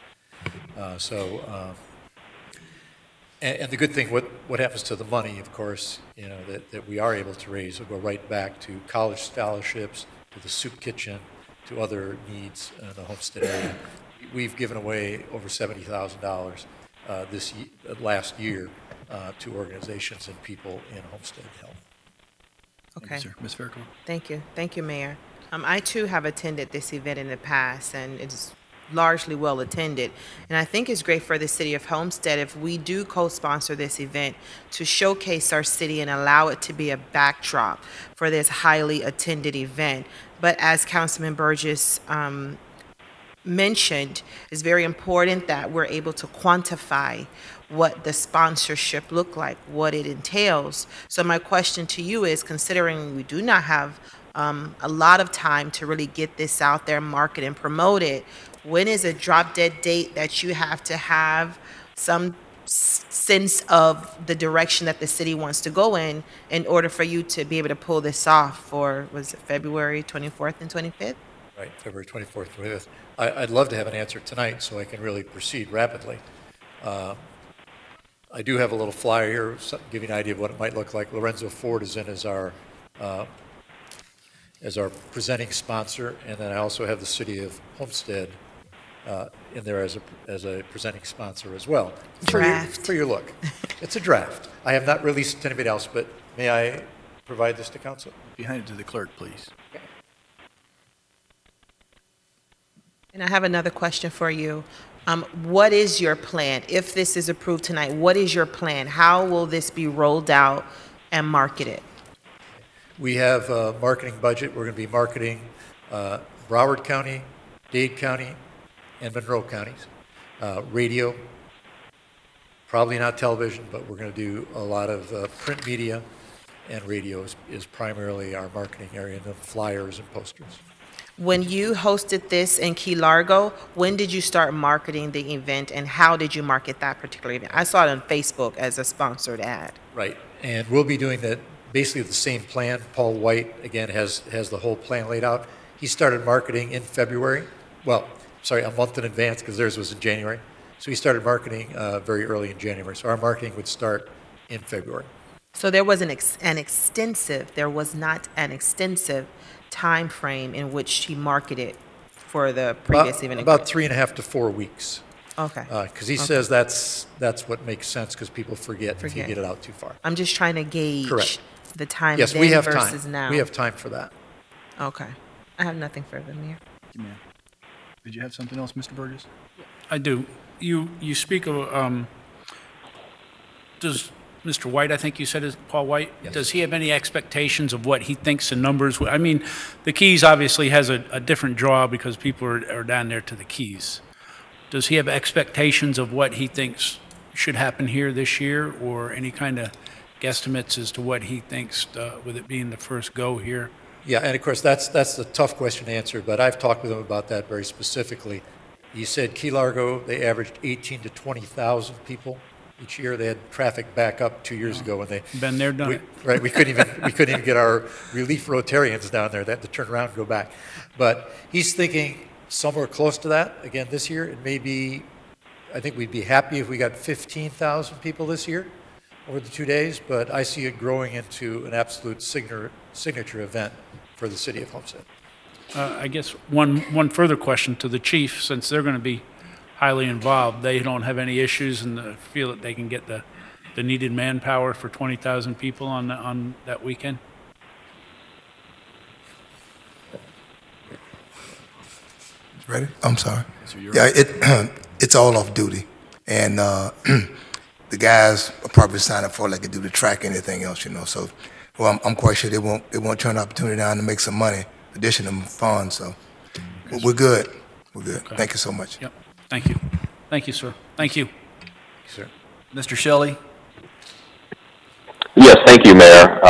And the good thing, what happens to the money, of course, that we are able to raise will go right back to college scholarships, to the soup kitchen, to other needs in the Homestead area. We've given away over $70,000 last year to organizations and people in Homestead Health. Okay. Thank you, sir. Ms. Fairclough. Thank you. Thank you, Mayor. I, too, have attended this event in the past, and it's largely well attended. And I think it's great for the city of Homestead if we do co-sponsor this event to showcase our city and allow it to be a backdrop for this highly attended event. But as Councilman Burgess mentioned, it's very important that we're able to quantify what the sponsorship look like, what it entails. So my question to you is, considering we do not have a lot of time to really get this out there, market and promote it, when is a drop dead date that you have to have some sense of the direction that the city wants to go in order for you to be able to pull this off for, was it February 24th and 25th? Right, February 24th, 25th. I'd love to have an answer tonight so I can really proceed rapidly. I do have a little flyer here, giving an idea of what it might look like. Lorenzo Ford is in as our presenting sponsor, and then I also have the City of Homestead in there as a presenting sponsor as well. Draft. For your look. It's a draft. I have not released it to anybody else, but may I provide this to council? Behind it to the clerk, please. And I have another question for you. What is your plan? If this is approved tonight, what is your plan? How will this be rolled out and marketed? We have a marketing budget. We're going to be marketing Broward County, Dade County, and Monroe counties. Radio, probably not television, but we're going to do a lot of print media, and radio is primarily our marketing area, and the flyers and posters. When you hosted this in Key Largo, when did you start marketing the event, and how did you market that particular event? I saw it on Facebook as a sponsored ad. Right, and we'll be doing that, basically the same plan. Paul White, again, has the whole plan laid out. He started marketing in February. Well, sorry, a month in advance, because theirs was in January. So he started marketing very early in January. So our marketing would start in February. So there was there was not an extensive time frame in which he marketed for the previous event? About 3.5 to 4 weeks. Okay. Because he says that's what makes sense, because people forget if you get it out too far. I'm just trying to gauge the time yes, then we have versus time. now. We have time for that. Okay. I have nothing further, Mayor. Thank you, ma'am. Did you have something else, Mr. Burgess? I do. You speak of, does Mr. White, I think you said is Paul White, yes. Does he have any expectations of what he thinks the numbers, I mean, the Keys obviously has a different draw because people are down there to the Keys. Does he have expectations of what he thinks should happen here this year, or any kind of guesstimates as to what he thinks with it being the first go here? Yeah, and of course, that's a tough question to answer, but I've talked with him about that very specifically. He said Key Largo, they averaged 18 to 20,000 people each year. They had traffic back up 2 years ago when they been there, done it. Right, we couldn't even get our relief Rotarians down there. They had to turn around and go back. But he's thinking somewhere close to that again this year. It may be, I think we'd be happy if we got 15,000 people this year over the 2 days, but I see it growing into an absolute signature event for the city of Homestead. I guess one further question to the chief, since they're going to be highly involved, they don't have any issues and feel that they can get the needed manpower for 20,000 people on that weekend? Ready? I'm sorry. Yeah, it's all off duty, and the guys are probably signing up for like they do the track, anything else, you know. So, well, I'm quite sure they won't turn the opportunity down to make some money, additional funds. So, we're good. We're good. Okay. Thank you so much. Yep. Thank you. Thank you, sir. Thank you. Sir. Mr. Shelley? Yes, thank you, Mayor.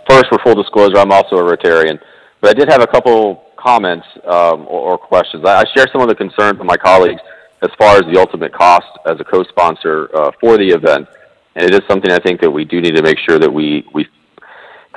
First, for full disclosure, I'm also a Rotarian, but I did have a couple comments or questions. I share some of the concerns of my colleagues as far as the ultimate cost as a co-sponsor for the event, and it is something I think that we do need to make sure that we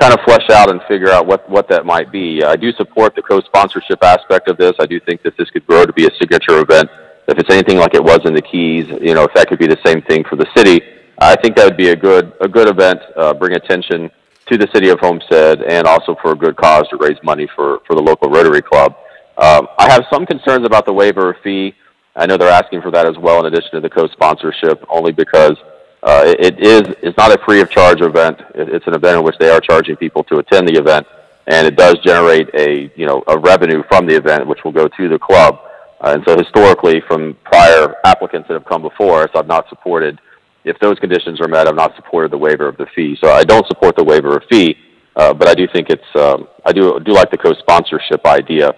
kind of flesh out and figure out what that might be. I do support the co-sponsorship aspect of this. I do think that this could grow to be a signature event. If it's anything like it was in the Keys, you know, if that could be the same thing for the city, I think that would be a good event, bring attention to the city of Homestead, and also for a good cause to raise money for the local Rotary Club. I have some concerns about the waiver of fee. I know they're asking for that as well in addition to the co-sponsorship, only because it's not a free of charge event. It's an event in which they are charging people to attend the event, and it does generate a revenue from the event which will go to the club. And so historically, from prior applicants that have come before us, I've not supported, if those conditions are met, I've not supported the waiver of the fee. So I don't support the waiver of fee, but I do think I do like the co-sponsorship idea.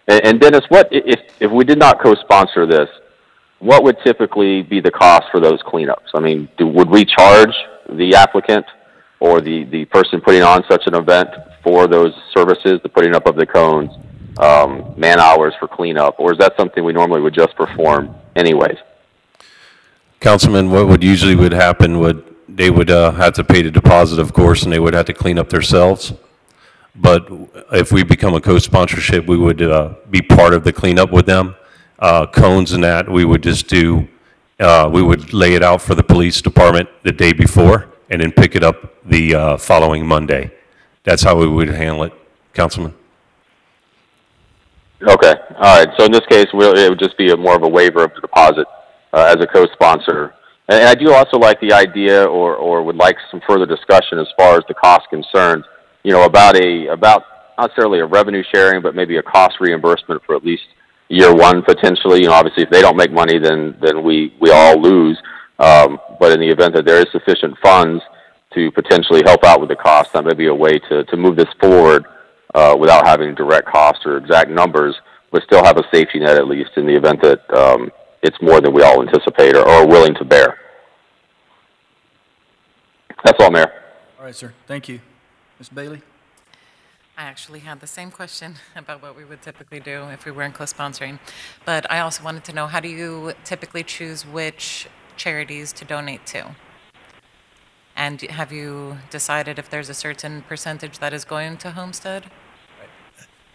And Dennis, what if we did not co-sponsor this, what would typically be the cost for those cleanups? I mean, would we charge the applicant or the person putting on such an event for those services, the putting up of the cones, man hours for cleanup, or is that something we normally would just perform anyways? Councilman, what would usually happen they would have to pay the deposit, of course, and they would have to clean up themselves. But if we become a co-sponsorship, we would be part of the cleanup with them. Cones and that, we would just do, we would lay it out for the police department the day before and then pick it up the following Monday. That's how we would handle it, Councilman. Okay, all right. So in this case, it would just be more of a waiver of the deposit as a co-sponsor. And I do also like the idea, or would like some further discussion as far as the cost concerned. You know, about not necessarily a revenue sharing, but maybe a cost reimbursement for at least year one potentially. You know, obviously if they don't make money, then we all lose. But in the event that there is sufficient funds to potentially help out with the cost, that may be a way to move this forward without having direct costs or exact numbers, but still have a safety net at least in the event that it's more than we all anticipate or are willing to bear. That's all, Mayor. All right, sir. Thank you. Ms. Bailey? I actually had the same question about what we would typically do if we weren't co-sponsoring. But I also wanted to know, how do you typically choose which charities to donate to? And have you decided if there's a certain percentage that is going to Homestead?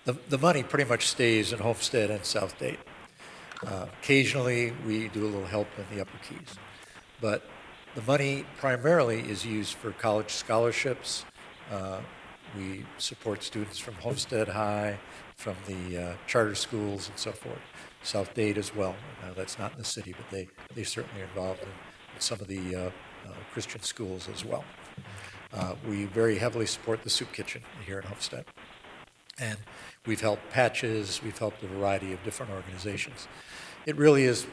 The money pretty much stays in Homestead and South Dade. Occasionally, we do a little help in the Upper Keys. But the money primarily is used for college scholarships. We support students from Homestead High, from the charter schools and so forth. South Dade as well. That's not in the city, but they certainly are involved in some of the Christian schools as well. We very heavily support the soup kitchen here in Homestead. And we've helped Patches, we've helped a variety of different organizations. It really is,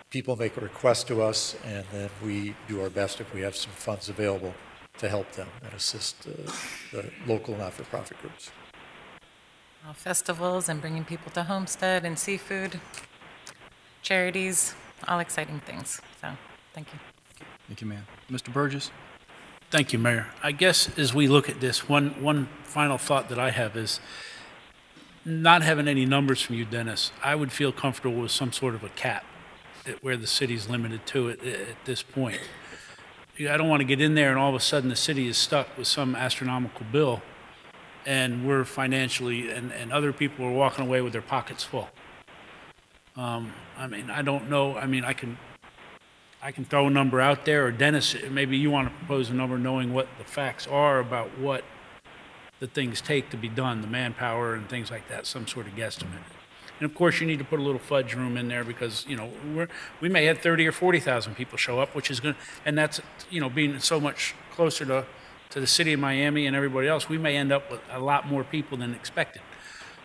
people make a request to us, and then we do our best if we have some funds available to help them and assist the local not-for-profit groups. Festivals and bringing people to Homestead and seafood, charities, all exciting things. So, thank you. Thank you, ma'am. Mr. Burgess? Thank you, Mayor. I guess as we look at this, one final thought that I have is, not having any numbers from you, Dennis, I would feel comfortable with some sort of a cap where the city's limited to it at this point. I don't want to get in there and all of a sudden the city is stuck with some astronomical bill and we're financially, and other people are walking away with their pockets full. I mean, I don't know. I mean, I can throw a number out there, or Dennis, maybe you want to propose a number knowing what the facts are about what the things take to be done, the manpower and things like that, some sort of guesstimate. And of course, you need to put a little fudge room in there because, you know, we may have 30 or 40,000 people show up, which is going to, and that's, you know, being so much closer to the city of Miami and everybody else, we may end up with a lot more people than expected.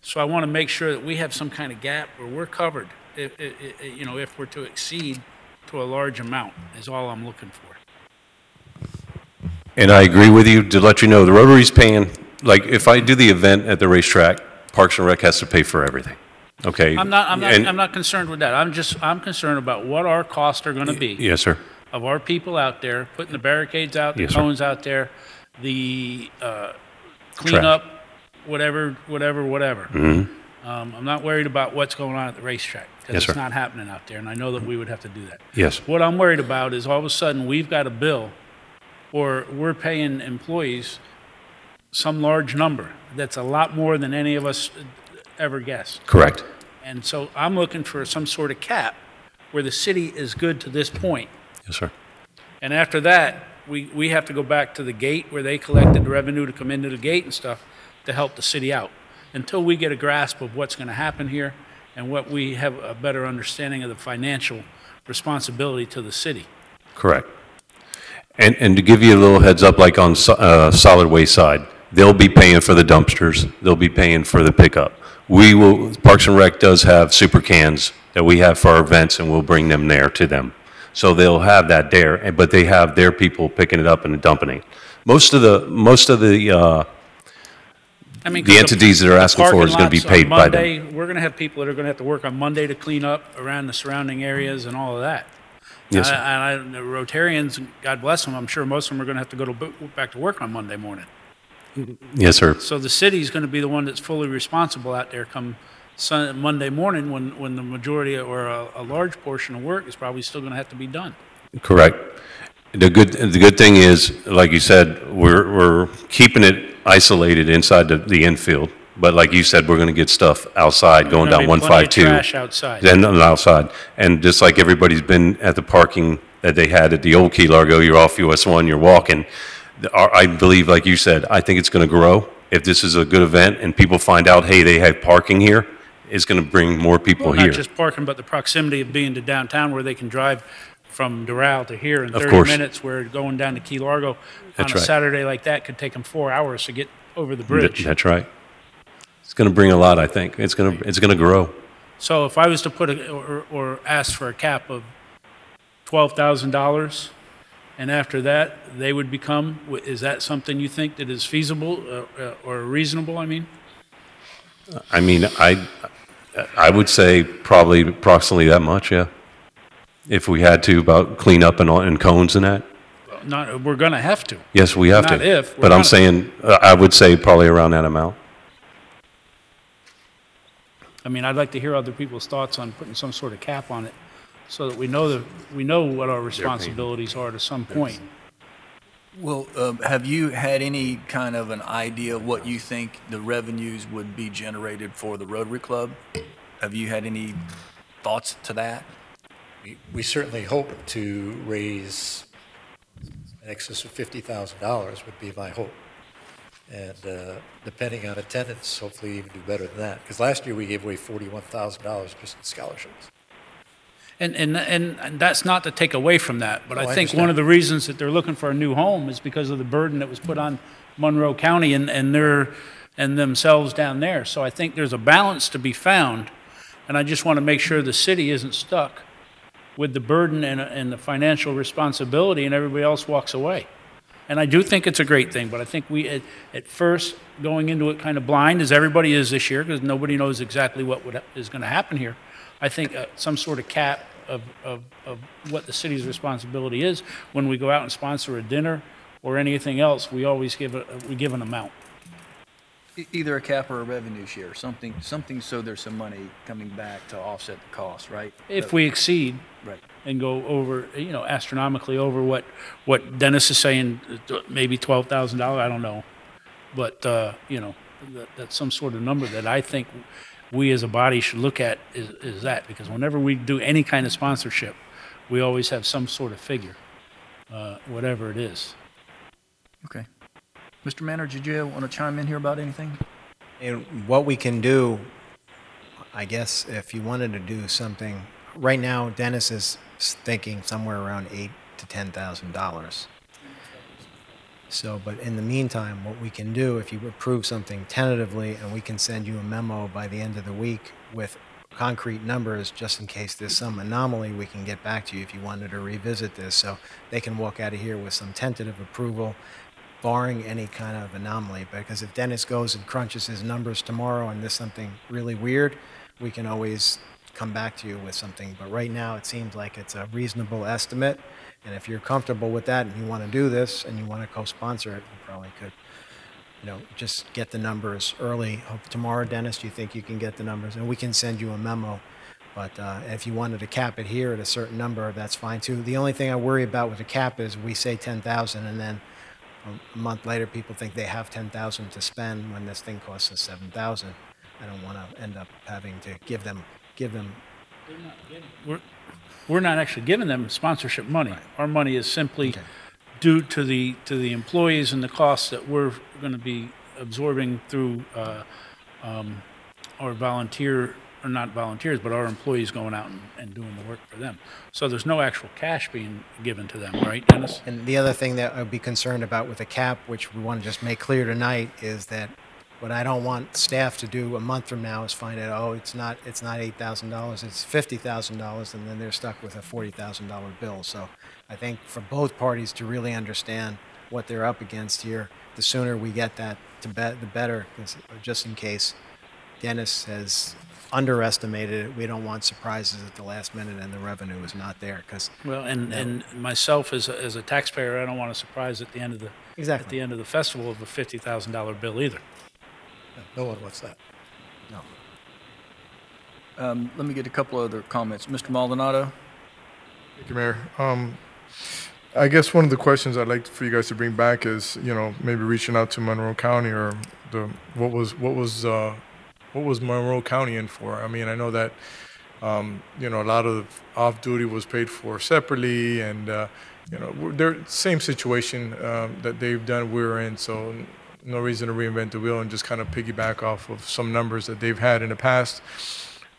So I want to make sure that we have some kind of gap where we're covered, you know, if we're to exceed to a large amount is all I'm looking for. And I agree with you. To let you know, the Rotary's paying, like if I do the event at the racetrack, Parks and Rec has to pay for everything. Okay. I'm not concerned with that. I'm concerned about what our costs are going to be. Yes, sir. Of our people out there, putting the barricades out, the Yes, sir. cones out there, the cleanup, whatever. Mhm. I'm not worried about what's going on at the racetrack because Yes, it's sir. not happening out there, and I know that we would have to do that. Yes. What I'm worried about is all of a sudden we've got a bill, or we're paying employees some large number that's a lot more than any of us ever guessed. Correct. And so I'm looking for some sort of cap where the city is good to this point. Yes, sir. And after that, we have to go back to the gate where they collected the revenue to come into the gate and stuff to help the city out. Until we get a grasp of what's going to happen here and what we have a better understanding of the financial responsibility to the city. Correct. And to give you a little heads up, like on solid waste side, they'll be paying for the dumpsters. They'll be paying for the pickup. We will, Parks and Rec does have super cans that we have for our events, and we'll bring them there to them. So they'll have that there, but they have their people picking it up and dumping it. Most of the the entities that are asking for is going to be paid by them. We're going to have people that are going to have to work on Monday to clean up around the surrounding areas and all of that. Yes, sir. And the Rotarians, God bless them, I'm sure most of them are going to have to go back to work on Monday morning. Yes, sir. So the city's going to be the one that's fully responsible out there come Monday morning when the majority or a large portion of work is probably still going to have to be done. Correct. The good thing is, like you said, we're keeping it isolated inside the infield. But like you said, we're going to get stuff outside going down 152. Trash outside. Then outside. And just like everybody's been at the parking that they had at the old Key Largo, you're off US 1, you're walking. I believe, like you said, I think it's going to grow. If this is a good event and people find out, hey, they have parking here, is going to bring more people Well, here. not just parking, but the proximity of being to downtown where they can drive from Doral to here in Of 30 course. minutes, where going down to Key Largo on That's a right. Saturday like that could take them 4 hours to get over the bridge. That's right. It's going to bring a lot, I think. It's going to grow. So if I was to put or ask for a cap of $12,000, and after that, they would become, is that something you think that is feasible or reasonable, I mean? I mean, I would say probably approximately that much, yeah. If we had to, about clean up and cones and that. Not, we're going to have to. Yes, we have Not to. if, we're But I'm gonna. saying, I would say probably around that amount. I mean, I'd like to hear other people's thoughts on putting some sort of cap on it, so that we know what our responsibilities are to some point. Well, have you had any kind of an idea of what you think the revenues would be generated for the Rotary Club? Have you had any thoughts to that? We certainly hope to raise in excess of $50,000 would be my hope. And depending on attendance, hopefully even do better than that. Because last year we gave away $41,000 just in scholarships. And that's not to take away from that, but No, I I think understand. one of the reasons that they're looking for a new home is because of the burden that was put on Monroe County and themselves down there. So I think there's a balance to be found, and I just want to make sure the city isn't stuck with the burden and the financial responsibility, and everybody else walks away. And I do think it's a great thing, but I think we, at first, going into it kind of blind, as everybody is this year, because nobody knows exactly what is going to happen here, I think some sort of cap of what the city's responsibility is. When we go out and sponsor a dinner or anything else, we always give an amount. Either a cap or a revenue share, something so there's some money coming back to offset the cost, right? If we exceed Right. and go over, astronomically over what Dennis is saying, maybe $12,000, I don't know. But, that's some sort of number that I think we as a body should look at is that, because whenever we do any kind of sponsorship, we always have some sort of figure, whatever it is. Okay. Mr. Manager, did you want to chime in here about anything? And what we can do, I guess, if you wanted to do something, right now Dennis is thinking somewhere around $8,000 to $10,000. So, but in the meantime, what we can do, if you approve something tentatively, and we can send you a memo by the end of the week with concrete numbers, just in case there's some anomaly, we can get back to you if you wanted to revisit this. So they can walk out of here with some tentative approval, barring any kind of anomaly. Because if Dennis goes and crunches his numbers tomorrow and there's something really weird, we can always come back to you with something. But right now, it seems like it's a reasonable estimate. And if you're comfortable with that and you want to do this and you want to co-sponsor it, you probably could, just get the numbers early. Hope tomorrow, Dennis, do you think you can get the numbers? And we can send you a memo. But if you wanted to cap it here at a certain number, that's fine too. The only thing I worry about with the cap is we say 10,000 and then a month later people think they have 10,000 to spend when this thing costs us 7,000. I don't want to end up having to give them. We're not actually giving them sponsorship money. Right. Our money is simply due to the employees and the costs that we're going to be absorbing through our volunteer, or not volunteers, but our employees going out and doing the work for them. So there's no actual cash being given to them, right, Dennis? And the other thing that I'd be concerned about with the cap, which we want to just make clear tonight, is that what I don't want staff to do a month from now is find out, it's not $8,000, it's $50,000, and then they're stuck with a $40,000 bill. So I think for both parties to really understand what they're up against here, the sooner we get that, the better, just in case Dennis has underestimated it. We don't want surprises at the last minute and the revenue is not there. Well, and myself as a taxpayer, I don't want a surprise at the end of the festival of a $50,000 bill either. No one wants that. No. Let me get a couple other comments. Mr. Maldonado? Thank you, Mayor. I guess one of the questions I'd like for you guys to bring back is, maybe reaching out to Monroe County or what was Monroe County in for? I mean, I know that, a lot of off-duty was paid for separately, and, they're same situation that they've done we're in. So no reason to reinvent the wheel and just kind of piggyback off of some numbers that they've had in the past.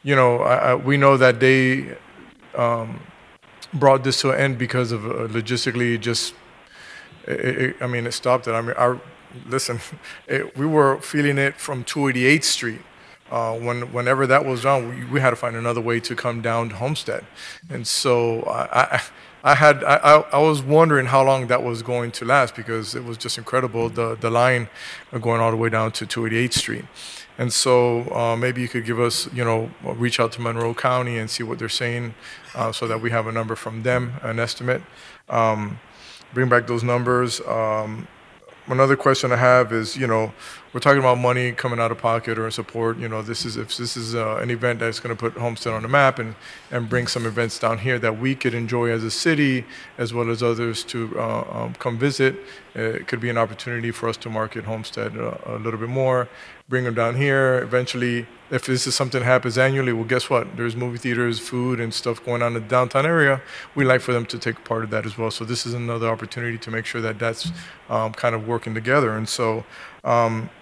You know, we know that they brought this to an end because of logistically just, I mean, it stopped it. I mean, listen, we were feeling it from 288th Street. Whenever that was on, we had to find another way to come down to Homestead. And so I was wondering how long that was going to last because it was just incredible, the line going all the way down to 288th Street. And so maybe you could give us, you know, reach out to Monroe County and see what they're saying so that we have a number from them, an estimate. Bring back those numbers. Another question I have is, you know, we're talking about money coming out of pocket or in support. You know, if this is an event that's going to put Homestead on the map and bring some events down here that we could enjoy as a city, as well as others to come visit. It could be an opportunity for us to market Homestead a little bit more, bring them down here. Eventually, if this is something that happens annually, well, guess what? There's movie theaters, food, and stuff going on in the downtown area. We like for them to take part of that as well. So this is another opportunity to make sure that that's kind of working together. And so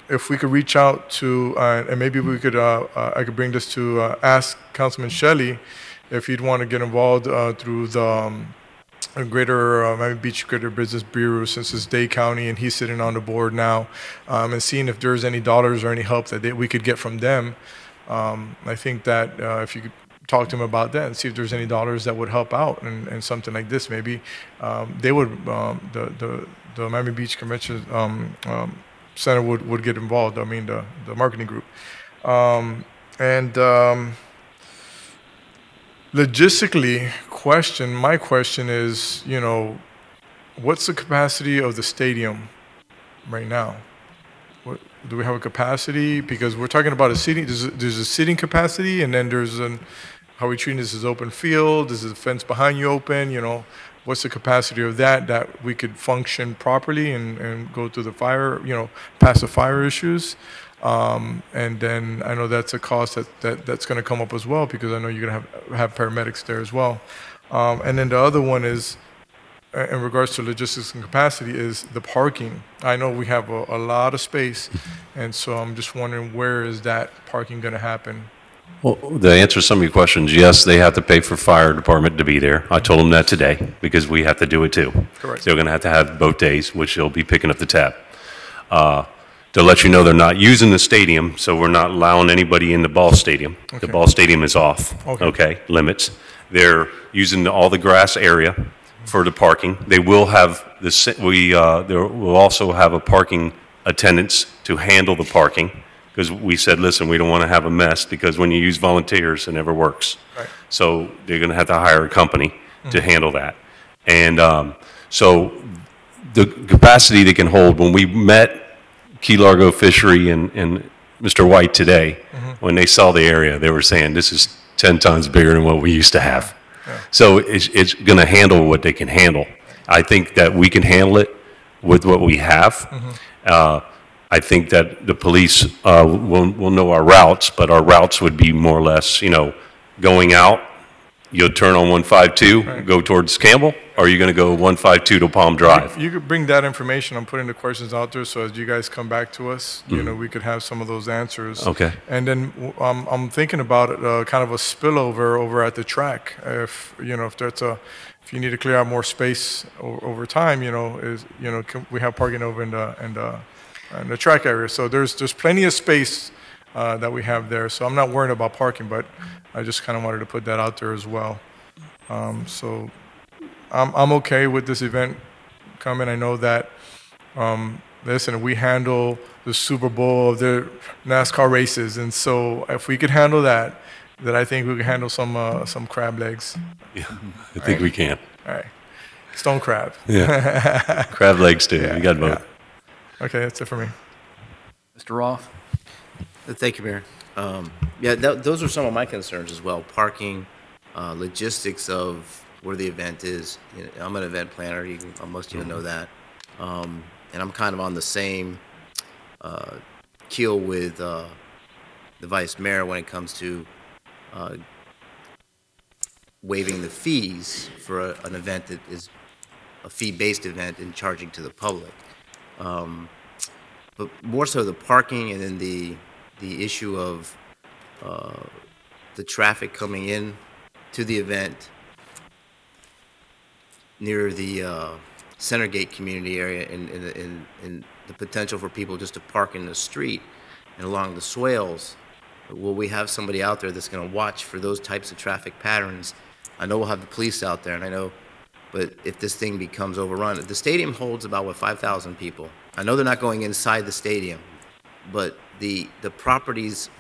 if we could reach out to, and maybe we could, I could bring this to ask Councilman Shelley if he'd want to get involved through the Greater Miami Beach Greater Business Bureau, since it's Dade County and he's sitting on the board now, and seeing if there's any dollars or any help that we could get from them. I think that if you could talk to him about that and see if there's any dollars that would help out and something like this, maybe they would, the Miami Beach Convention Center would get involved. I mean, the marketing group. Logistically, my question is, you know, what's the capacity of the stadium right now? Do we have a capacity? Because we're talking about a seating, there's a seating capacity, and then there's how we treat this as open field, is the fence behind you open, you know, what's the capacity of that we could function properly and go through the fire, you know, past the fire issues. And then I know that's a cost that's going to come up as well, because I know you're going to have paramedics there as well. And then the other one is, in regards to logistics and capacity, is the parking. I know we have a lot of space, and so I'm just wondering, where is that parking going to happen? Well, to answer some of your questions, yes, they have to pay for fire department to be there. I told them that today, because we have to do it too. Correct. They're going to have both days, which they'll be picking up the tab. To let you know, they're not using the stadium, so we're not allowing anybody in the ball stadium. Okay. The ball stadium is off, Okay. limits. They're using all the grass area for the parking. They will have there will also have a parking attendants to handle the parking, because we said, listen, we don't want to have a mess, because when you use volunteers, it never works. Right. So they're going to have to hire a company to handle that. And so the capacity they can hold, when we met Key Largo Fishery and Mr. White today, when they saw the area, they were saying, this is 10 times bigger than what we used to have. Yeah. So it's going to handle what they can handle. I think that we can handle it with what we have. I think that the police will know our routes, but our routes would be more or less, you know, going out, you'll turn on 152, go towards Campbell, or are you going to go 152 to Palm Drive? You could bring that information. I'm putting the questions out there, so as you guys come back to us, you know, we could have some of those answers. Okay. And then I'm thinking about it, kind of a spillover over at the track. If you know, if you need to clear out more space over time, you know, we have parking over in the track area. So there's plenty of space that we have there. So I'm not worried about parking, but I just kind of wanted to put that out there as well. So I'm okay with this event coming. I know that, listen, we handle the Super Bowl of the NASCAR races, and so if we could handle that, then I think we could handle some crab legs. Yeah, I think we can. All right. Stone crab. Yeah. Crab legs too. Yeah, You got both. yeah. Okay, that's it for me. Mr. Roth? Thank you, Mayor. Yeah, those are some of my concerns as well. Parking, logistics of where the event is. You know, I'm an event planner. Most of you know that. And I'm kind of on the same keel with the Vice Mayor when it comes to waiving the fees for an event that is a fee-based event and charging to the public. but more so the parking and then the issue of the traffic coming in to the event near the Center Gate community area and the potential for people just to park in the street and along the swales. Will we have somebody out there that's going to watch for those types of traffic patterns? I know we'll have the police out there, and I know, but if this thing becomes overrun, the stadium holds about, 5,000 people. I know they're not going inside the stadium, but the property's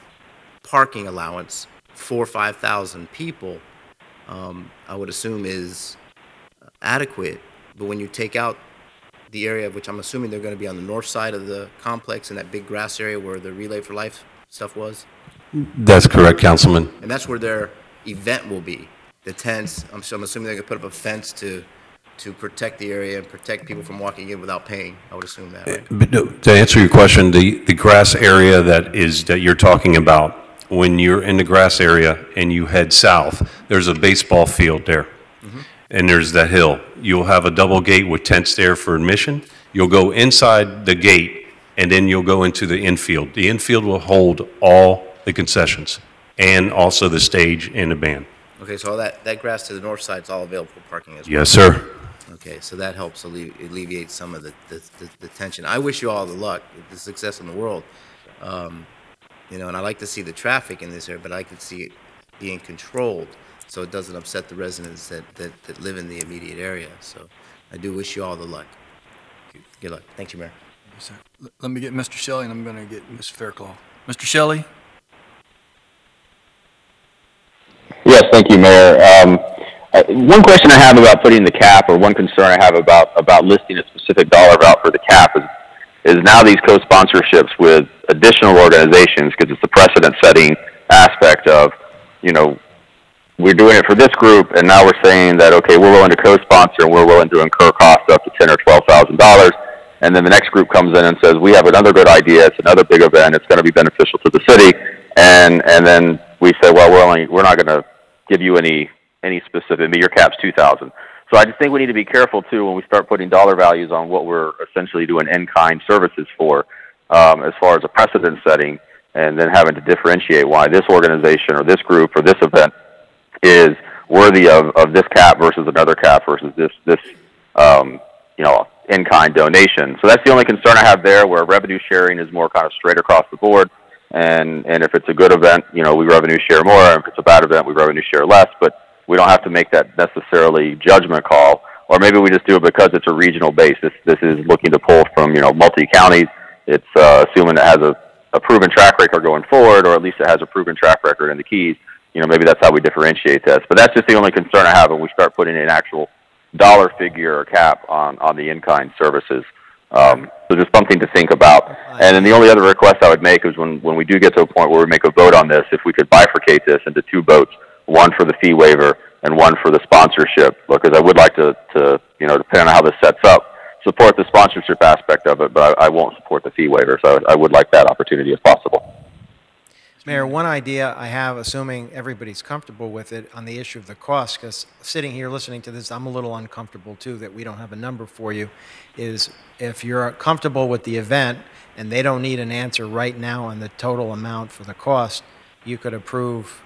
parking allowance for 5,000 people, I would assume is adequate. But when you take out the area, which I'm assuming they're going to be on the north side of the complex in that big grass area where the Relay for Life stuff was, That's correct, Councilman. and that's where their event will be. The tents, I'm assuming they're going to put up a fence to protect the area and protect people from walking in without paying. I would assume that, right? But no, to answer your question, the grass area that you're talking about, when you're in the grass area and you head south, there's a baseball field there. And there's that hill. You'll have a double gate with tents there for admission. You'll go inside the gate, and then you'll go into the infield. The infield will hold all the concessions and also the stage and the band. Okay, so all that grass to the north side is all available for parking as well? Yes, sir. Okay, so that helps alleviate some of the tension. I wish you all the luck, the success in the world. You know, and I like to see the traffic in this area, but I could see it being controlled so it doesn't upset the residents that live in the immediate area. So I do wish you all the luck. Good luck. Thank you, Mayor. Yes, sir. Let me get Mr. Shelley, and I'm going to get Ms. Fairclough. Mr. Shelley? Yes, thank you, Mayor. One question I have about putting the cap, or one concern I have about listing a specific dollar amount for the cap is now these co-sponsorships with additional organizations, because it's the precedent-setting aspect of, you know, we're doing it for this group, and now we're saying that, okay, we're willing to co-sponsor and we're willing to incur costs up to $10,000 or $12,000, and then the next group comes in and says, we have another good idea, it's another big event, it's going to be beneficial to the city, and then we say, well, we're not going to give you any specific, your cap's 2,000. So I just think we need to be careful too when we start putting dollar values on what we're essentially doing in-kind services for, as far as a precedent setting, and then having to differentiate why this organization or this group or this event is worthy of this cap versus another cap versus this you know, in-kind donation. So that's the only concern I have there, where revenue sharing is more kind of straight across the board. And if it's a good event, you know, we revenue share more. If it's a bad event, we revenue share less. But we don't have to make that necessarily judgment call. Or maybe we just do it because it's a regional base. This is looking to pull from, you know, multi-counties. It's assuming it has a proven track record going forward, or at least it has a proven track record in the Keys. You know, maybe that's how we differentiate this. But that's just the only concern I have when we start putting an actual dollar figure or cap on the in-kind services. So just something to think about. And then the only other request I would make is when we do get to a point where we make a vote on this, if we could bifurcate this into two votes, one for the fee waiver and one for the sponsorship, because I would like to you know, depending on how this sets up, support the sponsorship aspect of it, but I won't support the fee waiver. So I would like that opportunity if possible. Mayor, one idea I have, assuming everybody's comfortable with it, on the issue of the cost, because sitting here listening to this, I'm a little uncomfortable too that we don't have a number for you, is if you're comfortable with the event and they don't need an answer right now on the total amount for the cost, you could approve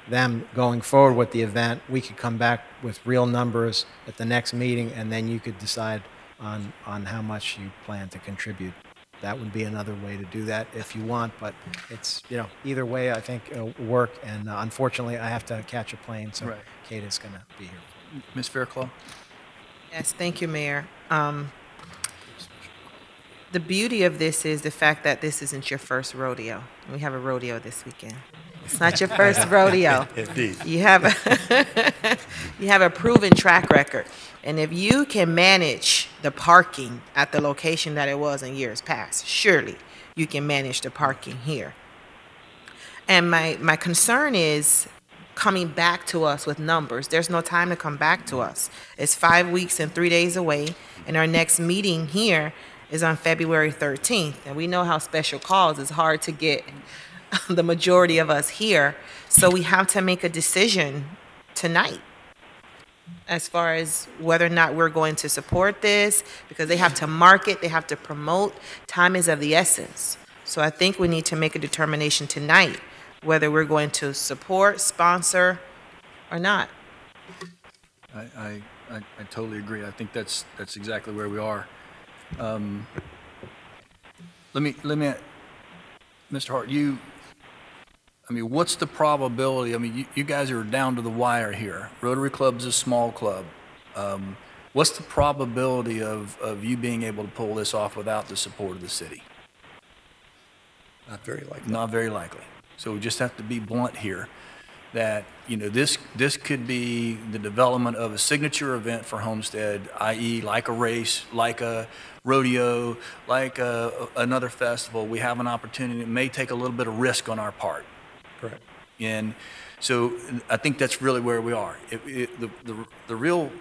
them going forward with the event. We could come back with real numbers at the next meeting, and then you could decide on how much you plan to contribute. That would be another way to do that if you want, but it's, you know, either way I think it'll work, and unfortunately I have to catch a plane, so Kate is going to be here. Ms. Fairclough? Yes, thank you, Mayor. The beauty of this is the fact that this isn't your first rodeo. We have a rodeo this weekend. It's not your first rodeo. Indeed. You have a proven track record. And if you can manage the parking at the location that it was in years past, surely you can manage the parking here. And my concern is coming back to us with numbers. There's no time to come back to us. It's 5 weeks and 3 days away, and our next meeting here is on February 13th. And we know how special calls is hard to get the majority of us here. So we have to make a decision tonight. as far as whether or not we're going to support this, because they have to market, they have to promote. Time is of the essence. So I think we need to make a determination tonight whether we're going to support, sponsor, or not. I totally agree. I think that's exactly where we are. Let me, Mr. Hart, what's the probability? I mean, you guys are down to the wire here. Rotary Club's a small club. What's the probability of you being able to pull this off without the support of the city? Not very likely. Not very likely. So we just have to be blunt here that, this could be the development of a signature event for Homestead, i.e. like a race, like a rodeo, like another festival. We have an opportunity. It may take a little bit of risk on our part. Correct. And so I think that's really where we are. The real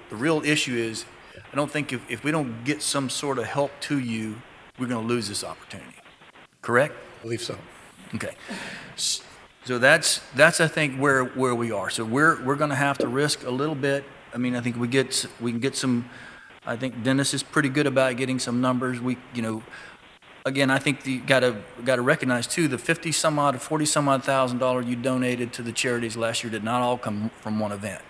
issue is, I don't think if we don't get some sort of help to you, we're going to lose this opportunity. Correct? I believe so. Okay. So that's I think where we are. So we're going to have to risk a little bit. I mean, I think we can get some. I think Dennis is pretty good about getting some numbers. Again, I think you got to recognize too, the $40,000 you donated to the charities last year did not all come from one event.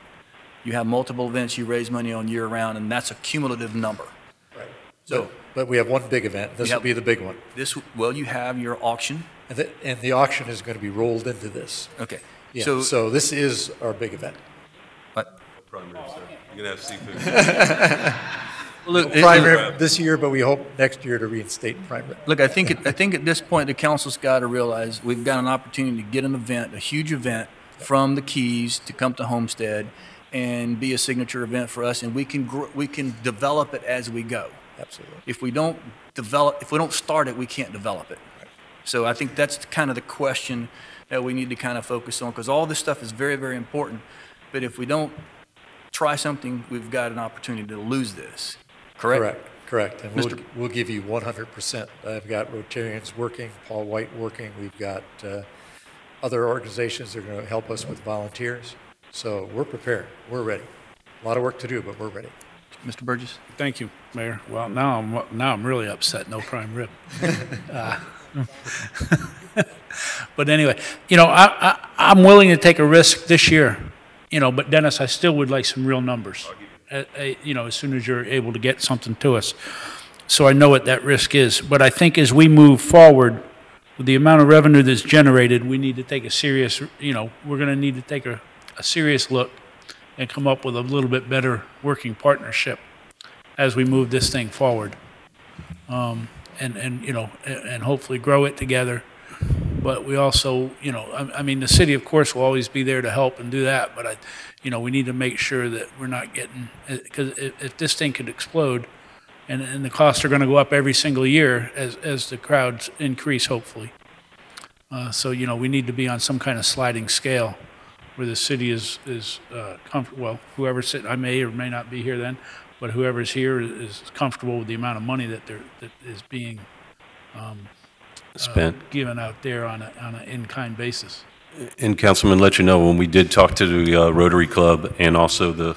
You have multiple events you raise money on year round, and that's a cumulative number. Right. So, but we have one big event. This will be the big one. You have your auction. And the auction is going to be rolled into this. Okay. Yeah, so this is our big event. What? Primary, sir. You're going to have seafood. Look, primary this year, but we hope next year to reinstate primary. Look, I think at this point the council's got to realize we've got an opportunity to get an event, a huge event from the Keys to come to Homestead and be a signature event for us, and we can develop it as we go. Absolutely. If we don't start it, we can't develop it. Right. So I think that's kind of the question that we need to kind of focus on, because all this stuff is very, very important. But if we don't try something, we've got an opportunity to lose this. Correct? Correct. And we'll give you 100%. I've got Rotarians working, Paul White working. We've got other organizations that are going to help us with volunteers. So we're prepared. We're ready. A lot of work to do, but we're ready. Mr. Burgess? Thank you, Mayor. Well, now I'm really upset. No prime rib. But anyway, I'm willing to take a risk this year. But Dennis, I still would like some real numbers. As soon as you're able to get something to us, so I know what that risk is. But I think as we move forward, with the amount of revenue that's generated, we need to take a serious. We're going to need to take a serious look and come up with a little bit better working partnership as we move this thing forward, and hopefully grow it together. But we also, the city, of course, will always be there to help and do that. But we need to make sure that we're not getting, because if this thing could explode, and the costs are going to go up every single year as the crowds increase, hopefully. So we need to be on some kind of sliding scale where the city is comfortable. Well, whoever's sitting, I may or may not be here then, but whoever's here is comfortable with the amount of money that is being spent, given out there on an in-kind basis. And Councilman, let you know, when we did talk to the Rotary Club and also the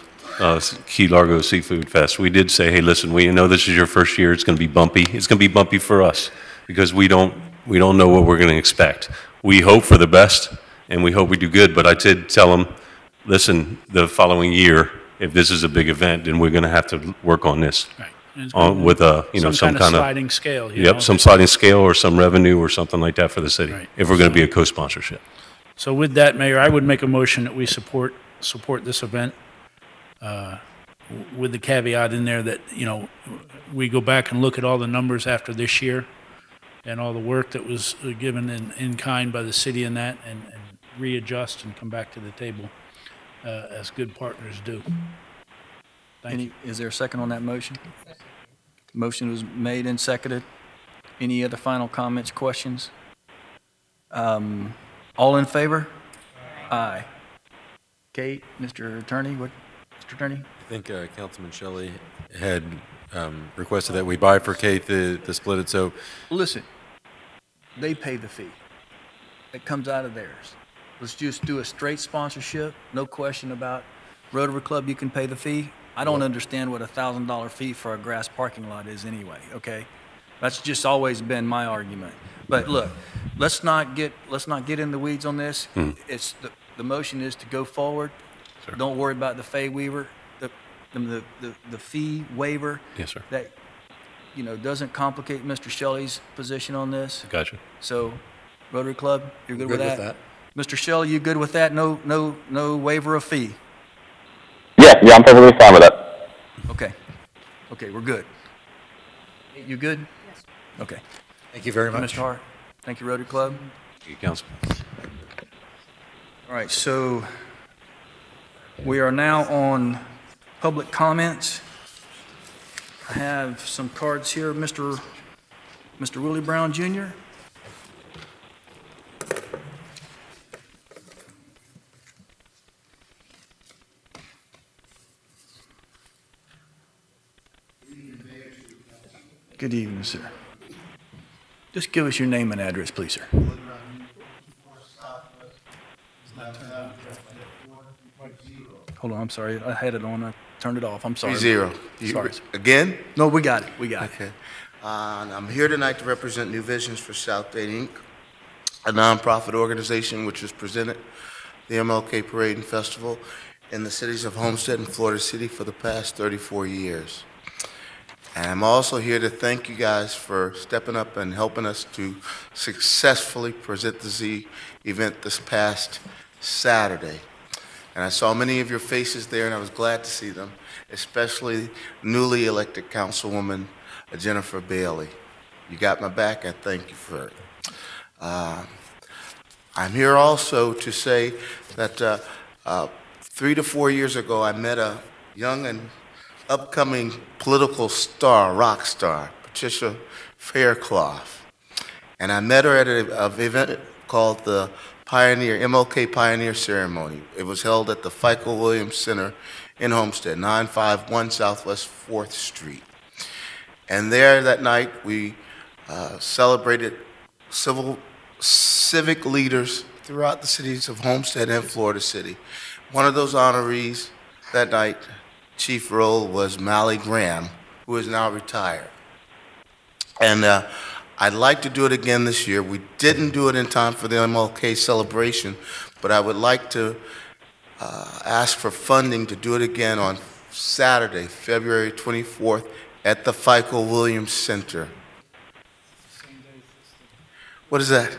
Key Largo Seafood Fest, we did say, hey, listen, we know this is your first year. It's going to be bumpy. It's going to be bumpy for us because we don't know what we're going to expect. We hope for the best and we hope we do good. But I did tell them, listen, the following year, if this is a big event, then we're going to have to work on this. Right. With some kind of sliding scale. Some sliding scale or some revenue or something like that for the city, right. If we're going to be a co-sponsorship. So with that, Mayor, I would make a motion that we support this event with the caveat in there that, we go back and look at all the numbers after this year and all the work that was given in kind by the city in that and readjust and come back to the table as good partners do. Thank you. Is there a second on that motion? Motion was made and seconded. Any other final comments, questions? All in favor? Aye. Kate, Mr. Attorney, Mr. Attorney? I think Councilman Shelley had requested that we bifurcate the split it, so. Listen, they pay the fee. It comes out of theirs. Let's just do a straight sponsorship, no question about Rotary Club, you can pay the fee. I don't understand what a $1,000 fee for a grass parking lot is anyway, okay? That's just always been my argument. But look, let's not get in the weeds on this. It's the motion is to go forward. Don't worry about the the fee waiver. Yes, sir. That, you know, doesn't complicate Mr. Shelley's position on this. Gotcha. So, Rotary Club, you're good, Good with with that? Mr. Shelley, you good with that? No waiver of fee? Yeah, I'm perfectly fine with that. Okay. Okay, we're good. You good? Yes. Okay. Thank you very much. Mr. Hart, thank you, Rotary Club. Thank you, Council. All right, so we are now on public comments. I have some cards here. Mr. Willie Brown Jr. Good evening, sir. Just give us your name and address, please, sir. Hold on, I'm sorry. I had it on. I turned it off. I'm sorry. 3-0. Sorry. Again? No, we got it. We got it. Okay. And I'm here tonight to represent New Visions for South Dade, Inc., a nonprofit organization which has presented the MLK Parade and Festival in the cities of Homestead and Florida City for the past 34 years. And I'm also here to thank you guys for stepping up and helping us to successfully present the Z event this past Saturday. And I saw many of your faces there, and I was glad to see them, especially newly elected Councilwoman Jennifer Bailey. You got my back, and thank you for it. I'm here also to say that 3 to 4 years ago, I met a young and upcoming political star, rock star, Patricia Faircloth. And I met her at an event called the MLK Pioneer Ceremony. It was held at the FICO Williams Center in Homestead, 951 Southwest 4th Street. And there that night, we celebrated civic leaders throughout the cities of Homestead and Florida City. One of those honorees that night, chief role, was Mally Graham, who is now retired. And I'd like to do it again this year. We didn't do it in time for the MLK celebration, but I would like to ask for funding to do it again on Saturday, February 24th, at the FICO Williams Center. What is that?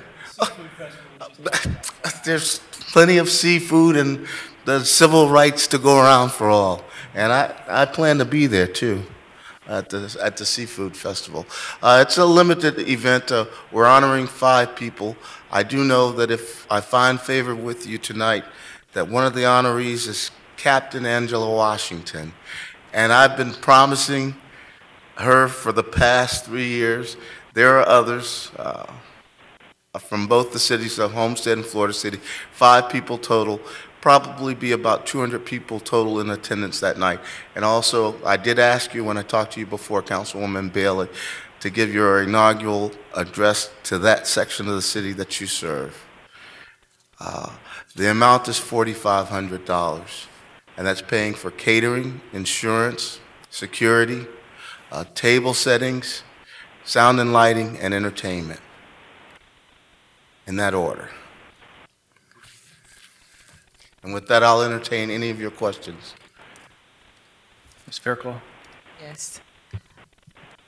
There's plenty of seafood and the civil rights to go around for all. And I plan to be there too at the Seafood Festival. It's a limited event. We're honoring 5 people. I do know that if I find favor with you tonight, that one of the honorees is Captain Angela Washington. And I've been promising her for the past 3 years. There are others from both the cities of Homestead and Florida City, 5 people total. Probably be about 200 people total in attendance that night. And also, I did ask you when I talked to you before, Councilwoman Bailey, to give your inaugural address to that section of the city that you serve. The amount is $4,500, and that's paying for catering, insurance, security, table settings, sound and lighting, and entertainment. In that order. And with that, I'll entertain any of your questions. Ms. Fairclough? Yes.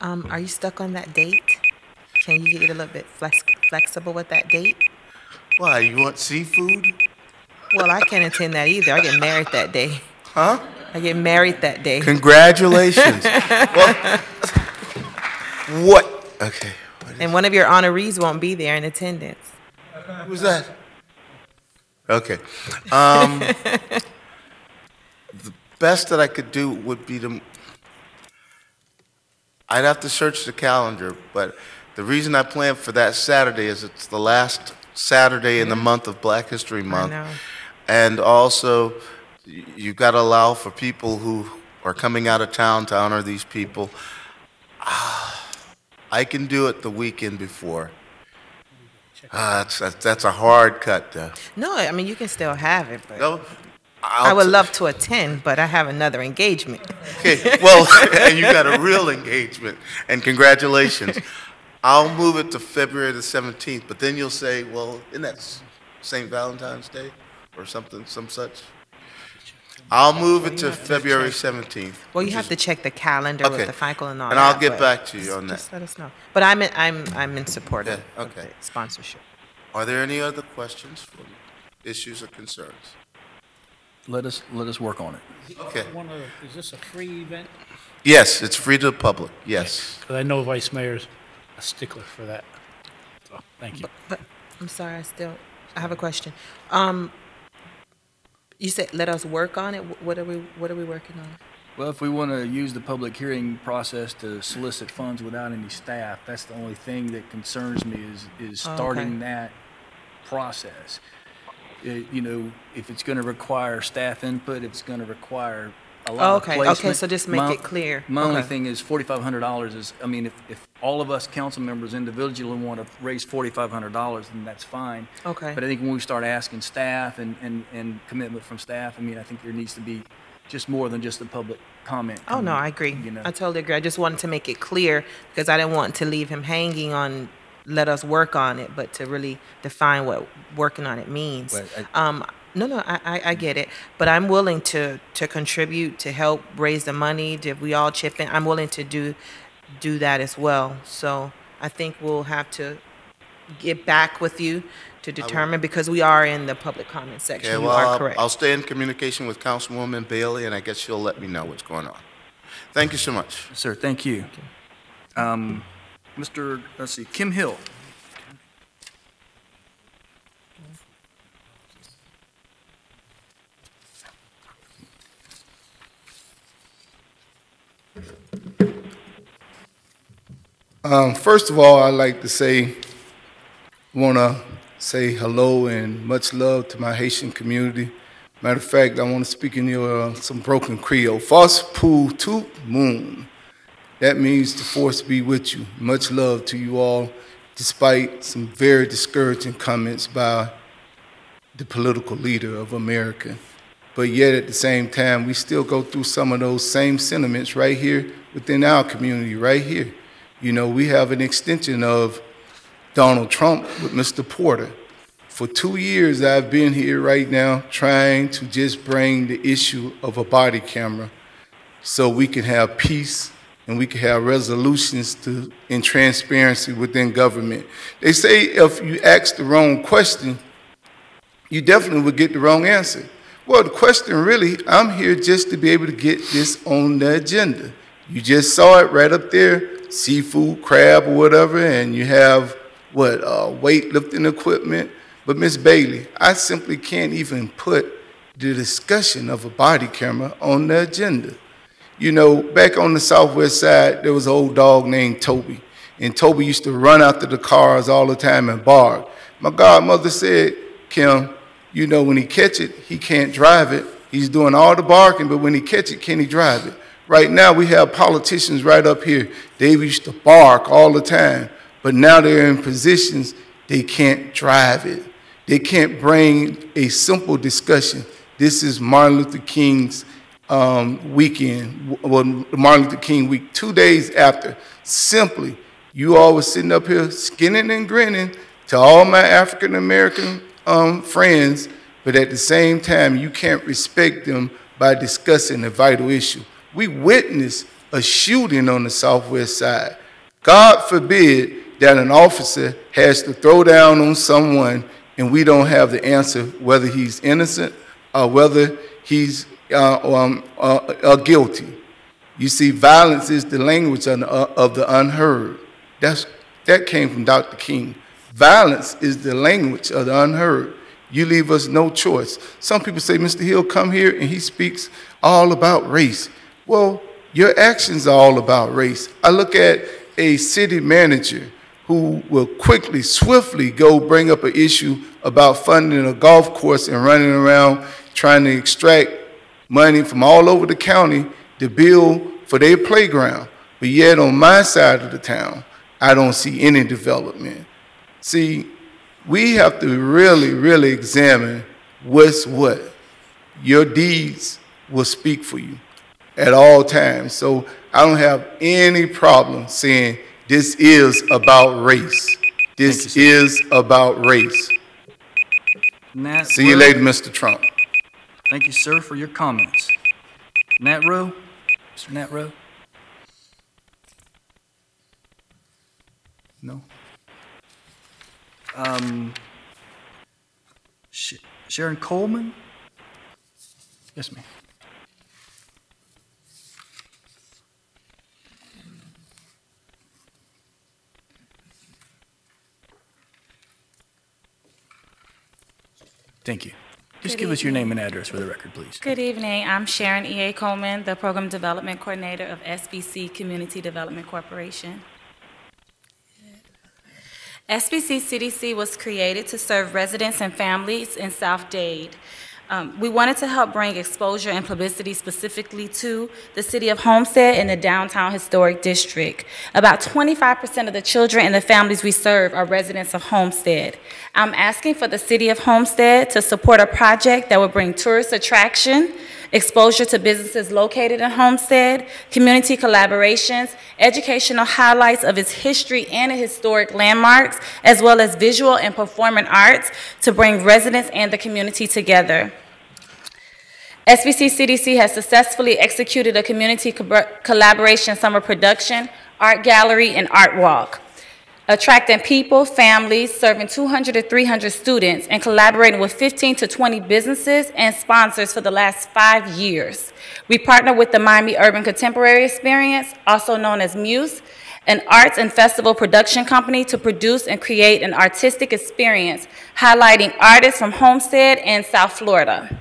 Are you stuck on that date? Can you get a little bit flexible with that date? Why, you want seafood? Well, I can't attend that either. I get married that day. Huh? I get married that day. Congratulations. Well, what? Okay. And one of your honorees won't be there in attendance. Who's that? Okay. The best that I could do would be to, I'd have to search the calendar, but the reason I planned for that Saturday is it's the last Saturday in the month of Black History Month. I know. And also, you've got to allow for people who are coming out of town to honor these people. I can do it the weekend before. That's a hard cut, though. No, I mean, you can still have it, but... No, I would love to attend, but I have another engagement. Okay, well, and you got a real engagement, and congratulations. I'll move it to February the 17th, but then you'll say, well, isn't that St. Valentine's Day or something, some such? I'll move it to February 17th. Well, you have to check the calendar Okay. with the FICO and all And that. I'll get but back to you on that. Just let us know. But I'm in support of Okay. the sponsorship. Are there any other questions, issues, or concerns? Let us work on it. Okay. Is this a free event? Yes, it's free to the public, yes. Because I know Vice Mayor's a stickler for that. So, thank you. But I'm sorry, I have a question. You said let us work on it. What are we working on? Well, if we want to use the public hearing process to solicit funds without any staff, that's the only thing that concerns me is starting that process. You know, if it's going to require staff input, if it's going to require a lot of placement. Okay, so just make it clear. My only thing is $4,500 is, I mean, if all of us council members individually want to raise $4,500, then that's fine. Okay. But I think when we start asking staff and commitment from staff, I mean, I think there needs to be just more than just the public comment. Oh, no, I agree. You know. I totally agree. I just wanted to make it clear because I didn't want to leave him hanging on let us work on it, but to really define what working on it means. Right, No, I get it. But I'm willing to contribute, to help raise the money, if we all chip in. I'm willing to do that as well. So I think we'll have to get back with you to determine, because we are in the public comment section. Okay, You well, are correct. I'll stay in communication with Councilwoman Bailey, and I guess she'll let me know what's going on. Thank you so much. Sir, thank you. Let's see, Kim Hill. First of all, I'd like to want to say hello and much love to my Haitian community. Matter of fact, I want to speak in your some broken Creole. Force pour tout monde. That means the force be with you. Much love to you all, despite some very discouraging comments by the political leader of America. But yet at the same time, we still go through some of those same sentiments right here within our community, right here. You know, we have an extension of Donald Trump with Mr. Porter. For 2 years, I've been here right now trying to just bring the issue of a body camera so we can have peace and we can have resolutions in transparency within government. They say if you ask the wrong question, you definitely would get the wrong answer. Well, the question really, I'm here just to be able to get this on the agenda. You just saw it right up there, seafood, crab, or whatever, and you have, weightlifting equipment. But Ms. Bailey, I simply can't even put the discussion of a body camera on the agenda. You know, back on the southwest side, there was an old dog named Toby, and Toby used to run after the cars all the time and bark. My godmother said, Kim, you know, when he catch it, he can't drive it. He's doing all the barking, but when he catch it, can he drive it? Right now, we have politicians right up here. They used to bark all the time, but now they're in positions they can't drive it. They can't bring a simple discussion. This is Martin Luther King's weekend, well, Martin Luther King week, 2 days after. Simply, you all were sitting up here skinning and grinning to all my African-American friends, but at the same time, you can't respect them by discussing a vital issue. We witnessed a shooting on the southwest side. God forbid that an officer has to throw down on someone and we don't have the answer whether he's innocent or whether he's guilty. You see, violence is the language of the unheard. That came from Dr. King. Violence is the language of the unheard. You leave us no choice. Some people say, Mr. Hill, come here and he speaks all about race. Well, your actions are all about race. I look at a city manager who will quickly, swiftly go bring up an issue about funding a golf course and running around trying to extract money from all over the county to build for their playground. But yet on my side of the town, I don't see any development. See, we have to really, really examine what's what. your deeds will speak for you at all times. So I don't have any problem saying this is about race. This is about race. Nat See you Rowe. later, Mr. Trump. Thank you, sir, for your comments. Nat Rowe? Mr. Nat Rowe? No? Sharon Coleman? Yes, ma'am. Thank you. Just Good give us your evening. name and address for the record, please. Good evening. I'm Sharon E.A. Coleman, the Program Development Coordinator of SBC Community Development Corporation. SBC CDC was created to serve residents and families in South Dade. We wanted to help bring exposure and publicity specifically to the city of Homestead and the downtown historic district. About 25% of the children and the families we serve are residents of Homestead. I'm asking for the city of Homestead to support a project that will bring tourist attraction, exposure to businesses located in Homestead, community collaborations, educational highlights of its history and its historic landmarks, as well as visual and performing arts to bring residents and the community together. SBC CDC has successfully executed a community collaboration summer production, art gallery, and art walk, attracting people, families, serving 200 to 300 students, and collaborating with 15 to 20 businesses and sponsors for the last 5 years. We partner with the Miami Urban Contemporary Experience, also known as Muse, an arts and festival production company to produce and create an artistic experience highlighting artists from Homestead and South Florida.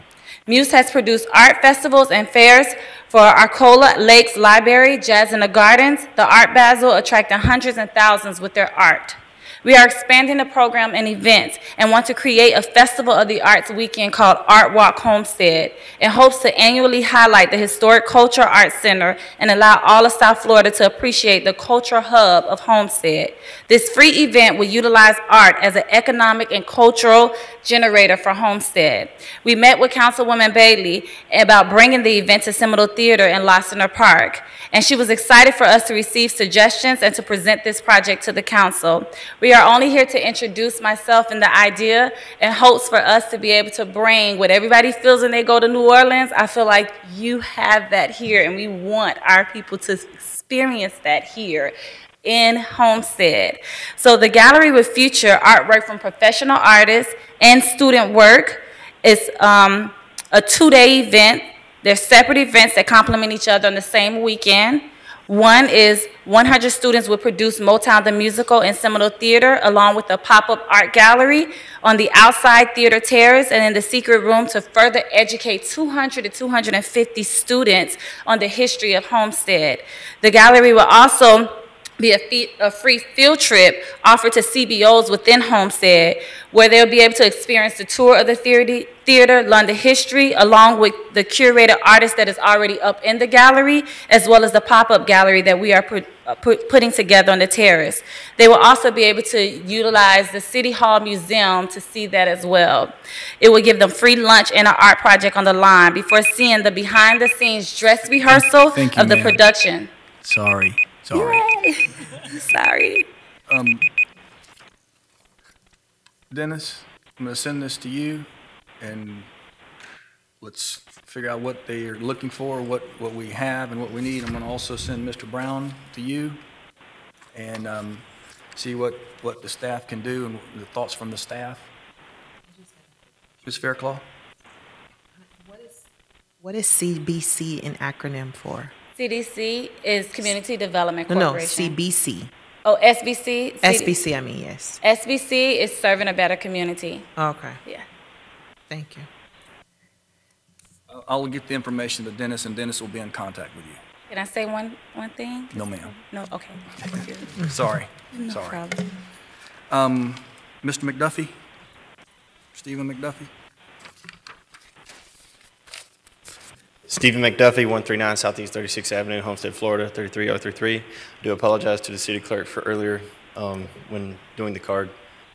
Muse has produced art festivals and fairs for Arcola Lakes Library, Jazz in the Gardens, the Art Basel, attracting hundreds and thousands with their art. We are expanding the program and events and want to create a Festival of the Arts weekend called Art Walk Homestead in hopes to annually highlight the historic Cultural Arts Center and allow all of South Florida to appreciate the cultural hub of Homestead. This free event will utilize art as an economic and cultural generator for Homestead. We met with Councilwoman Bailey about bringing the event to Seminole Theater in Lassiter Park, and she was excited for us to receive suggestions and to present this project to the council. We are only here to introduce myself and the idea in hopes for us to be able to bring what everybody feels when they go to New Orleans. I feel like you have that here, and we want our people to experience that here in Homestead. So the gallery will feature artwork from professional artists and student work. It's a 2-day event. They're separate events that complement each other on the same weekend. One is 100 students will produce Motown the Musical in Seminole Theater, along with a pop-up art gallery on the outside theater terrace and in the secret room to further educate 200 to 250 students on the history of Homestead. The gallery will also be a free field trip offered to CBOs within Homestead, where they'll be able to experience the tour of the theater, learn the history, along with the curated artist that is already up in the gallery, as well as the pop-up gallery that we are putting together on the terrace. They will also be able to utilize the City Hall Museum to see that as well. It will give them free lunch and an art project on the line before seeing the behind-the-scenes dress rehearsal Thank you, of the ma'am. production. Sorry. Yay. Sorry. Dennis, I'm going to send this to you, and let's figure out what they are looking for, what we have and what we need. I'm going to also send Mr. Brown to you and see what the staff can do and the thoughts from the staff. Ms. Fairclough? What is CBC an acronym for? CDC is Community Development No, Corporation. CBC. Oh, SBC? SBC, I mean, yes. SBC is Serving a Better Community. Okay. Yeah. Thank you. I'll get the information to Dennis, and Dennis will be in contact with you. Can I say one thing? No, ma'am. No, okay. Sorry. No Sorry. problem. Mr. McDuffie? Stephen McDuffie? Stephen McDuffie, 139 Southeast 36th Avenue, Homestead, Florida, 33033. I do apologize to the city clerk for earlier when doing the card.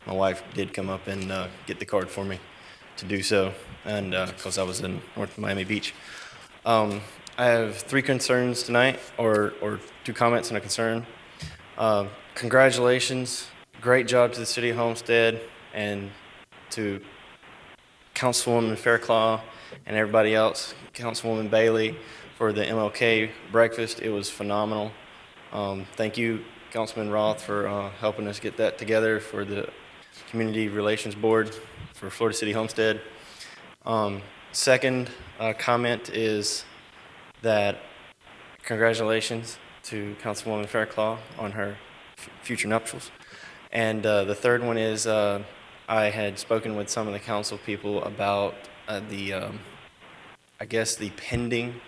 My wife did come up and get the card for me. to do so, and because I was in North Miami Beach. I have 3 concerns tonight, or 2 comments and a concern. Congratulations, great job to the City of Homestead and to Councilwoman Fairclough and everybody else, Councilwoman Bailey, for the MLK breakfast. It was phenomenal. Thank you, Councilman Roth, for helping us get that together for the Community Relations Board for Florida City Homestead. Second comment is that congratulations to Councilwoman Fairclough on her future nuptials. And the third one is I had spoken with some of the council people about I guess the pending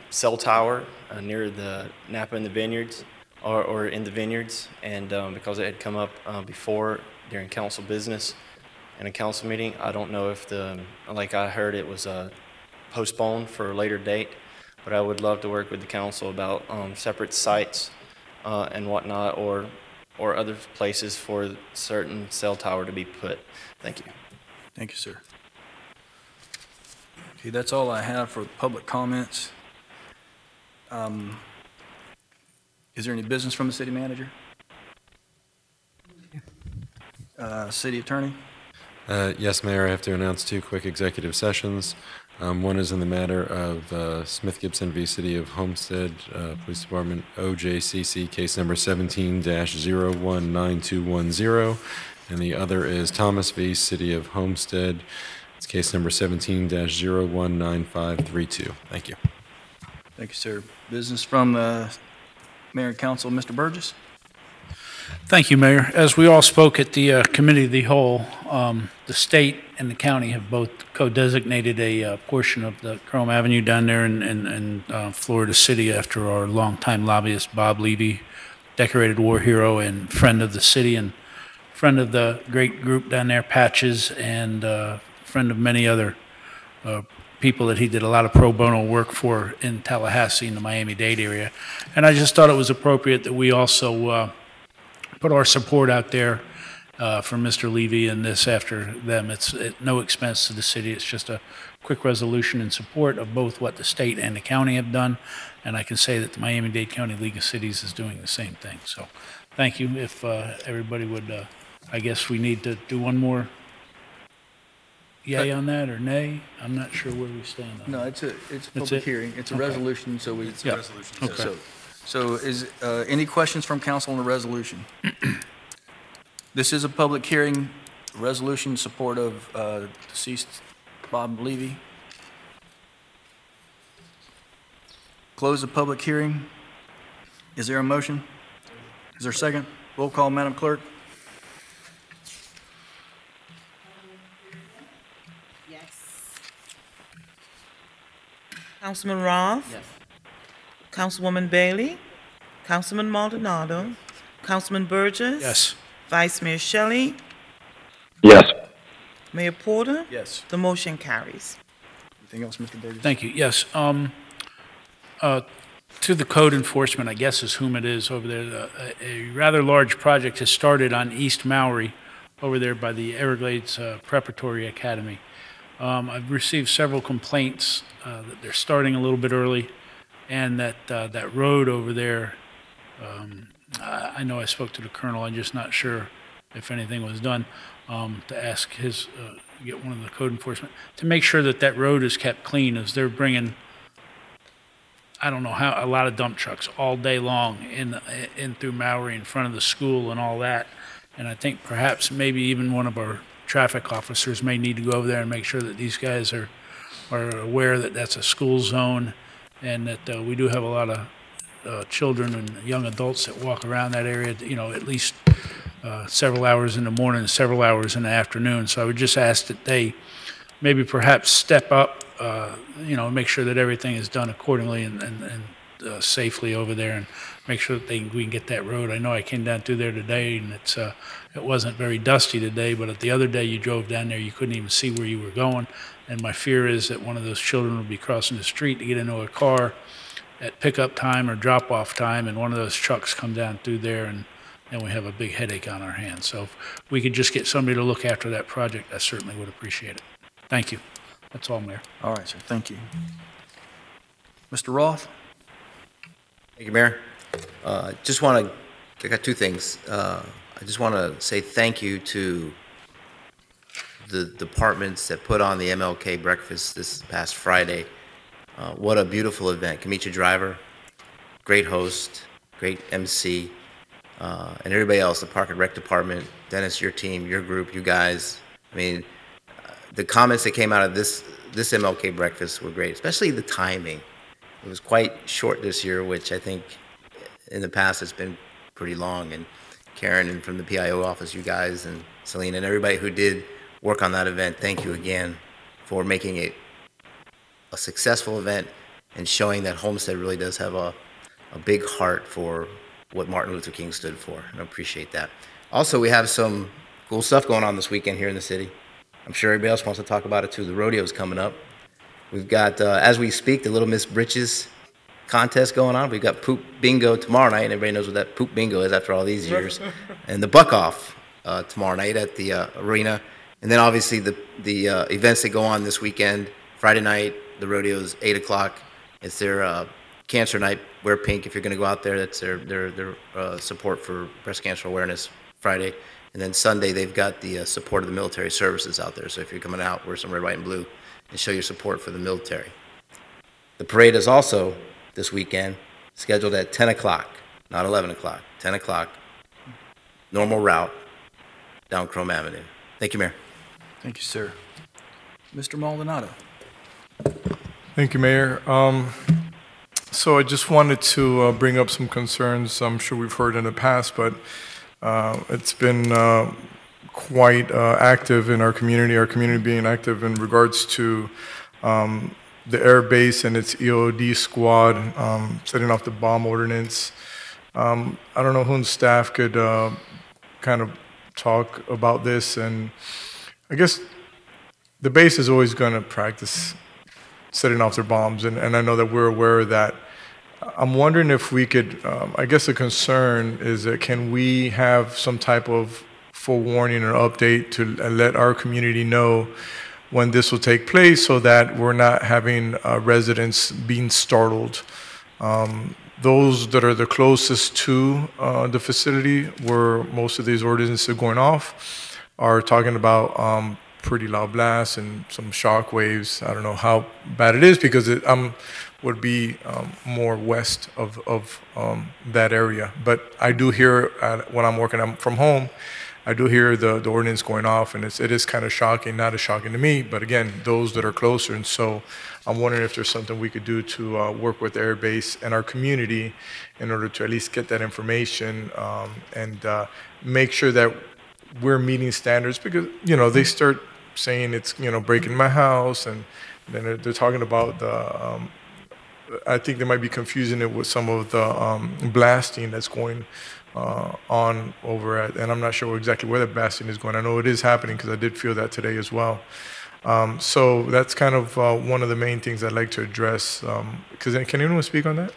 cell tower near the Napa in the Vineyards, or in the Vineyards, and because it had come up before during council business in a council meeting. I don't know if like I heard it was postponed for a later date, but I would love to work with the council about separate sites and whatnot, or other places for certain cell tower to be put. Thank you. Thank you, sir. Okay, that's all I have for public comments. Is there any business from the city manager? City attorney? Yes, Mayor, I have to announce 2 quick executive sessions. One is in the matter of Smith Gibson v. City of Homestead, Police Department, OJCC, case number 17-019210. And the other is Thomas v. City of Homestead. It's case number 17-019532. Thank you. Thank you, sir. Business from Mayor and Council, Mr. Burgess? Thank you, Mayor. As we all spoke at the Committee of the Whole, the state and the county have both co-designated a portion of the Chrome Avenue down there in Florida City after our longtime lobbyist, Bob Levy, decorated war hero and friend of the city and friend of the great group down there, Patches, and friend of many other people that he did a lot of pro bono work for in Tallahassee in the Miami-Dade area. And I just thought it was appropriate that we also put our support out there for Mr. Levy and this after them. It's at no expense to the city. It's just a quick resolution in support of both what the state and the county have done. And I can say that the Miami-Dade County League of Cities is doing the same thing. So thank you. If everybody would, I guess we need to do one more yay on that or nay. I'm not sure where we stand on No, that. it's a public hearing. It's a resolution, so we... It's a resolution. Okay. So is any questions from council on the resolution? This is a public hearing, resolution in support of deceased Bob Levy. Close the public hearing. Is there a motion? Is there a second? Roll call, Madam Clerk. Councilman Roth? Yes. Councilwoman Bailey? Councilman Maldonado? Councilman Burgess? Yes. Vice Mayor Shelley? Yes. Mayor Porter? Yes. The motion carries. Anything else, Mr. Burgess? Thank you. Yes. To the code enforcement, I guess is whom it is over there, a rather large project has started on East MOWRY over there by the Everglades Preparatory Academy. I've received several complaints that they're starting a little bit early, and that that road over there, I know I spoke to the colonel, I'm just not sure if anything was done, to ask his, get one of the code enforcement, to make sure that that road is kept clean, as they're bringing, I don't know how, a lot of dump trucks all day long in through Mowry in front of the school and all that. And I think perhaps maybe even one of our traffic officers may need to go over there and make sure that these guys are aware that that's a school zone, and that we do have a lot of children and young adults that walk around that area, you know, at least several hours in the morning and several hours in the afternoon. So I would just ask that they maybe perhaps step up, you know, make sure that everything is done accordingly and safely over there, and make sure that we can get that road. I know I came down through there today, and it wasn't very dusty today, but the other day you drove down there, you couldn't even see where you were going. And my fear is that one of those children will be crossing the street to get into a car at pickup time or drop-off time, and one of those trucks come down through there, and then we have a big headache on our hands. So if we could just get somebody to look after that project, I certainly would appreciate it. Thank you. That's all, Mayor. All right, sir, thank you. Mr. Roth? Thank you, Mayor. Just want to, I got two things. I just want to say thank you to the departments that put on the MLK breakfast this past Friday. What a beautiful event. Kamicha Driver, great host, great MC, and everybody else, the Park and Rec Department, Dennis, your team, your group, you guys. I mean, the comments that came out of this MLK breakfast were great, especially the timing. It was quite short this year, which I think in the past it's been pretty long. And Karen and from the PIO office, you guys, and Celine and everybody who did work on that event, thank you again for making it a successful event and showing that Homestead really does have a big heart for what Martin Luther King stood for, and I appreciate that. Also, we have some cool stuff going on this weekend here in the city. I'm sure everybody else wants to talk about it too. The rodeo's coming up. We've got, as we speak, the Little Miss Britches contest going on. We've got Poop Bingo tomorrow night, and everybody knows what that Poop Bingo is after all these years. And the Buck Off tomorrow night at the arena. And then obviously the events that go on this weekend. Friday night, the rodeo's 8 o'clock. It's their cancer night. Wear pink if you're going to go out there. That's their support for breast cancer awareness Friday. And then Sunday, they've got the support of the military services out there. So if you're coming out, wear some red, white, and blue and show your support for the military. The parade is also this weekend scheduled at 10 o'clock, not 11 o'clock, 10 o'clock, normal route down Chrome Avenue. Thank you, Mayor. Thank you, sir. Mr. Maldonado? Thank you, Mayor. So I just wanted to bring up some concerns I'm sure we've heard in the past, but it's been quite active in our community being active in regards to the air base and its EOD squad setting off the bomb ordinance. I don't know whose staff could kind of talk about this, and I guess the base is always going to practice setting off their bombs, and I know that we're aware of that. I'm wondering if we could, I guess the concern is that can we have some type of forewarning or update to let our community know when this will take place so that we're not having residents being startled. Those that are the closest to the facility where most of these ordinances are going off are talking about pretty loud blasts and some shock waves. I don't know how bad it is because it would be more west of that area. But I do hear when I'm working from home, I do hear the ordinance going off, and it is kind of shocking, not as shocking to me, but again, those that are closer. And so I'm wondering if there's something we could do to work with the Air Base and our community in order to at least get that information and make sure that we're meeting standards, because, you know, they start saying it's, you know, breaking my house, and then they're talking about the, I think they might be confusing it with some of the blasting that's going on over at, and I'm not sure exactly where the blasting is going. I know it is happening because I did feel that today as well. So that's kind of one of the main things I'd like to address. Can anyone speak on that?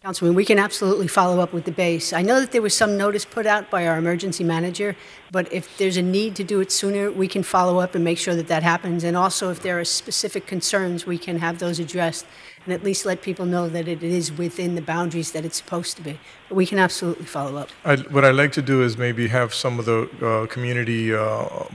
Councilman, we can absolutely follow up with the base. I know that there was some notice put out by our emergency manager, but if there's a need to do it sooner, we can follow up and make sure that that happens. And also, if there are specific concerns, we can have those addressed and at least let people know that it is within the boundaries that it's supposed to be. But we can absolutely follow up. What I'd like to do is maybe have some of the community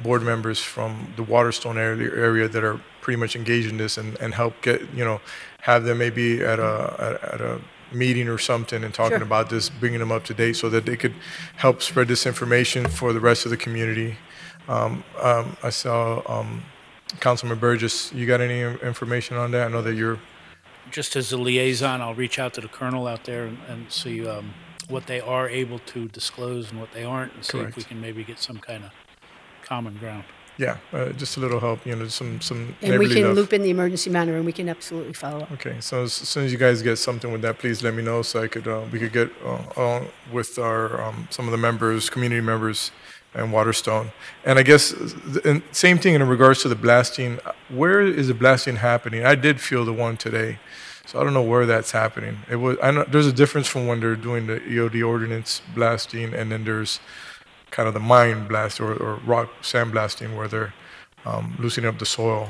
board members from the Waterstone area that are pretty much engaged in this and help get, you know, have them maybe at a meeting or something and talking about this, bringing them up to date so that they could help spread this information for the rest of the community. I saw Councilman Burgess. You got any information on that? I know that you're... Just as a liaison, I'll reach out to the colonel out there and see what they are able to disclose and what they aren't, and see if we can maybe get some kind of common ground. Yeah, just a little help, you know, some And we can loop in the emergency manager, and we can absolutely follow up. Okay, so as soon as you guys get something with that, please let me know so I could we could get on with our some of the members, community members, and Waterstone. And I guess same thing in regards to the blasting. Where is the blasting happening? I did feel the one today, so I don't know where that's happening. It was. I know there's a difference from when they're doing the EOD ordinance blasting, and then there's kind of the mine blast or rock sandblasting where they're loosening up the soil.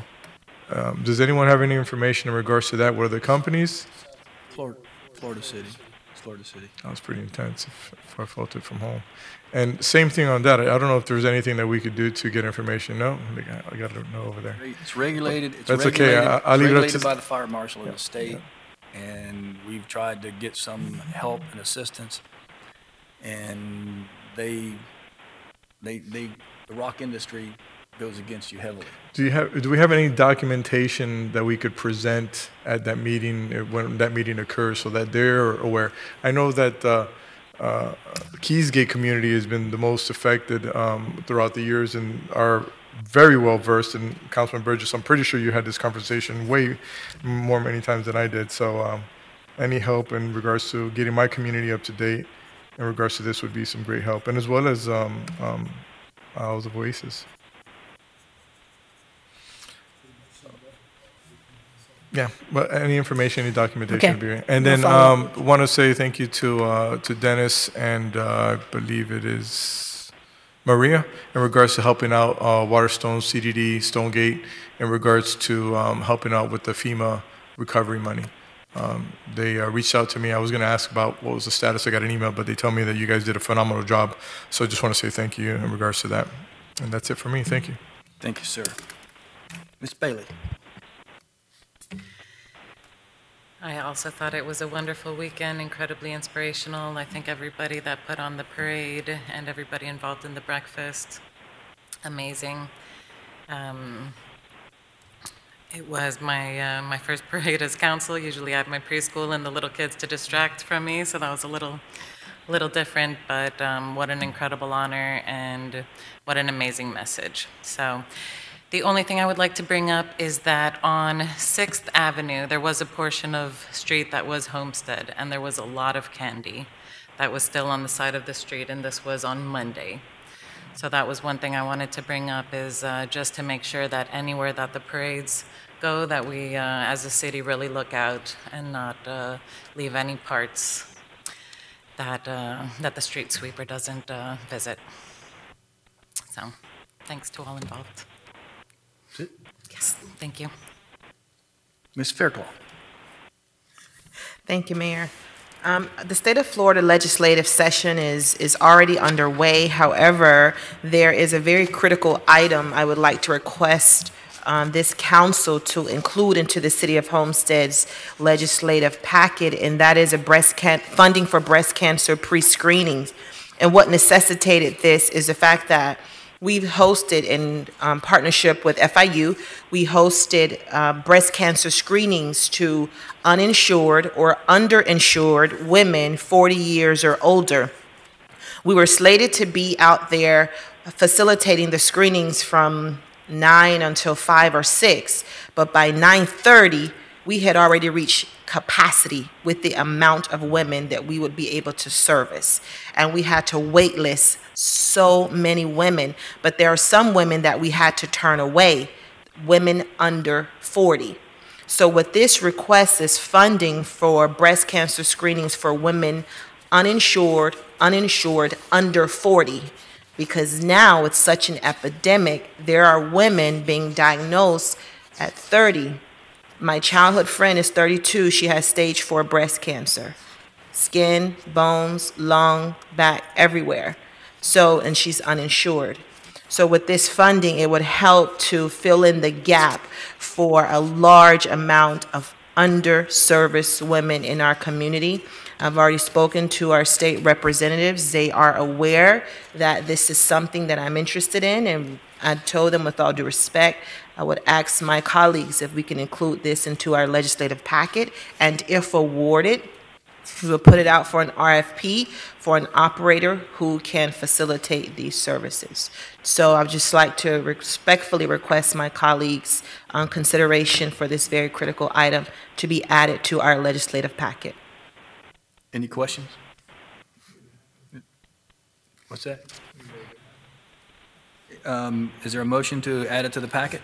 Does anyone have any information in regards to that? What are the companies? Florida City. Florida City. That was pretty intense if I felt it from home. And same thing on that. I don't know if there's anything that we could do to get information. No, I got to know over there. It's regulated. It's That's regulated, okay. I'll leave it up regulated to by the fire marshal of the state, and we've tried to get some help and assistance. And the rock industry goes against you heavily. Do we have any documentation that we could present at that meeting when that meeting occurs so that they're aware? I know that the Keysgate community has been the most affected throughout the years and are very well versed. And Councilman Burgess, I'm pretty sure you had this conversation many times than I did. So any help in regards to getting my community up to date in regards to this would be some great help, and as well as Isles of Oasis. Yeah, but any information, any documentation would be great. And then want to say thank you to Dennis and I believe it is Maria in regards to helping out Waterstone, CDD, Stonegate in regards to helping out with the FEMA recovery money. They reached out to me. I was going to ask about what was the status. I got an email, but they told me that you guys did a phenomenal job. So I just want to say thank you in regards to that. And that's it for me. Thank you. Thank you, sir. Ms. Bailey. I also thought it was a wonderful weekend, incredibly inspirational. I think everybody that put on the parade and everybody involved in the breakfast, amazing. It was my first parade as council. Usually I have my preschool and the little kids to distract from me, so that was a little different, but what an incredible honor and what an amazing message. So the only thing I would like to bring up is that on 6th Avenue, there was a portion of street that was Homestead, and there was a lot of candy that was still on the side of the street, and this was on Monday. So that was one thing I wanted to bring up, is just to make sure that anywhere that the parades go, that we as a city really look out and not leave any parts that the street sweeper doesn't visit. So thanks to all involved. That's it? Yes, thank you. Ms. Fairclough. Thank you, Mayor. The state of Florida legislative session is already underway. However, there is a very critical item I would like to request this council to include into the City of Homestead's legislative packet, and that is funding for breast cancer pre-screenings. And what necessitated this is the fact that we've hosted, in partnership with FIU, we hosted breast cancer screenings to uninsured or underinsured women 40 years or older. We were slated to be out there facilitating the screenings from 9 until 5 or 6, but by 9:30, we had already reached capacity with the amount of women that we would be able to service. And we had to wait list so many women, but there are some women that we had to turn away, women under 40. So what this request is funding for breast cancer screenings for women uninsured, under 40, because now it's such an epidemic. There are women being diagnosed at 30. My childhood friend is 32. She has stage 4 breast cancer. Skin, bones, lung, back, everywhere. So, and she's uninsured. So with this funding, it would help to fill in the gap for a large amount of underserviced women in our community. I've already spoken to our state representatives. They are aware that this is something that I'm interested in, and I told them, with all due respect, I would ask my colleagues if we can include this into our legislative packet, and if awarded, we will put it out for an RFP for an operator who can facilitate these services. So I'd just like to respectfully request my colleagues' consideration for this very critical item to be added to our legislative packet. Any questions? What's that? Is there a motion to add it to the packet?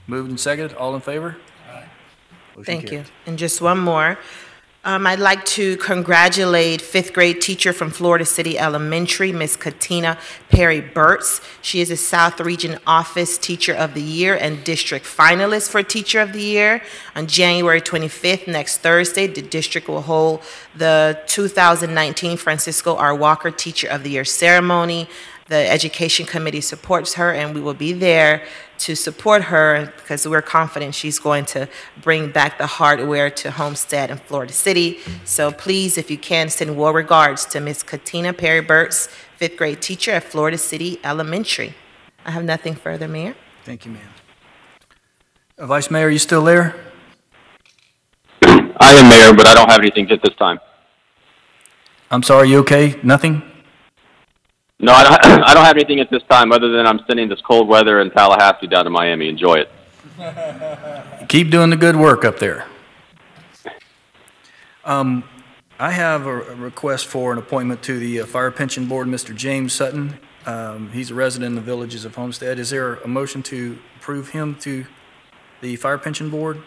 Moved and seconded. All in favor? Motion Thank you. carries. And just one more. I'd like to congratulate fifth grade teacher from Florida City Elementary, Miss Katina Perry Burtz. She is a South Region Office Teacher of the Year and District Finalist for Teacher of the Year. On January 25th, next Thursday, the district will hold the 2019 Francisco R. Walker Teacher of the Year ceremony. The Education Committee supports her, and we will be there to support her because we're confident she's going to bring back the hardware to Homestead and Florida City. So please, if you can, send well regards to Miss Katina Perry Burtz, fifth grade teacher at Florida City Elementary. I have nothing further, Mayor. Thank you, ma'am. Vice Mayor, are you still there? I am Mayor, but I don't have anything at this time. I'm sorry, you okay? Nothing? No, I don't have anything at this time other than I'm sending this cold weather in Tallahassee down to Miami. Enjoy it. Keep doing the good work up there. I have a request for an appointment to the Fire Pension Board, Mr. James Sutton. He's a resident in the Villages of Homestead. Is there a motion to approve him to the Fire Pension Board?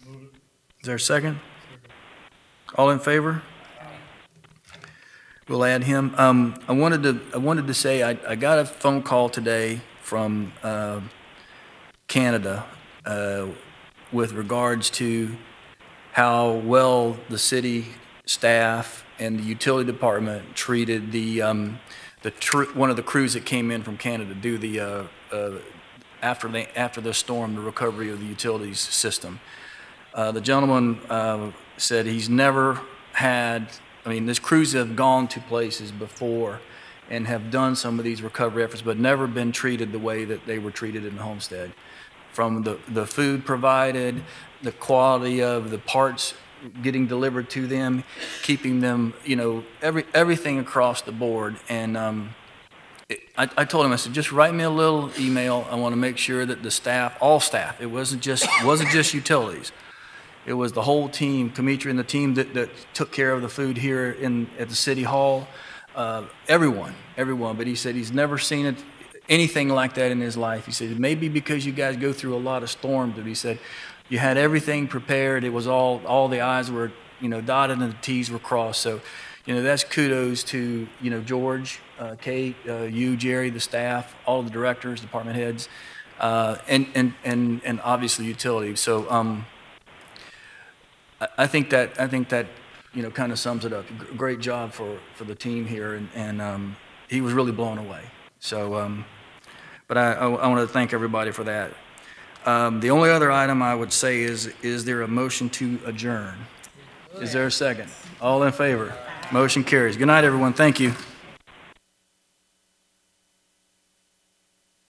Is there a second? All in favor? We'll add him. I wanted to say I got a phone call today from Canada with regards to how well the city staff and the utility department treated one of the crews that came in from Canada to do the after the storm, the recovery of the utilities system. The gentleman said he's never had. I mean, these crews have gone to places before and have done some of these recovery efforts, but never been treated the way that they were treated in Homestead. From the food provided, the quality of the parts getting delivered to them, keeping them, you know, everything across the board. And I told him, I said, just write me a little email. I want to make sure that the staff, all staff, it wasn't just utilities. It was the whole team, Dimitri and the team that took care of the food here at the city hall. Everyone. But he said he's never seen anything like that in his life. He said, maybe because you guys go through a lot of storms, but he said, you had everything prepared. It was all the I's were, you know, dotted and the T's were crossed. So, you know, that's kudos to, you know, George, Kate, you, Jerry, the staff, all the directors, department heads, and obviously utility. So, I think that you know kind of sums it up. Great job for the team here, and he was really blown away. So, but I want to thank everybody for that. The only other item I would say is there a motion to adjourn? Is there a second? All in favor? Motion carries. Good night, everyone. Thank you.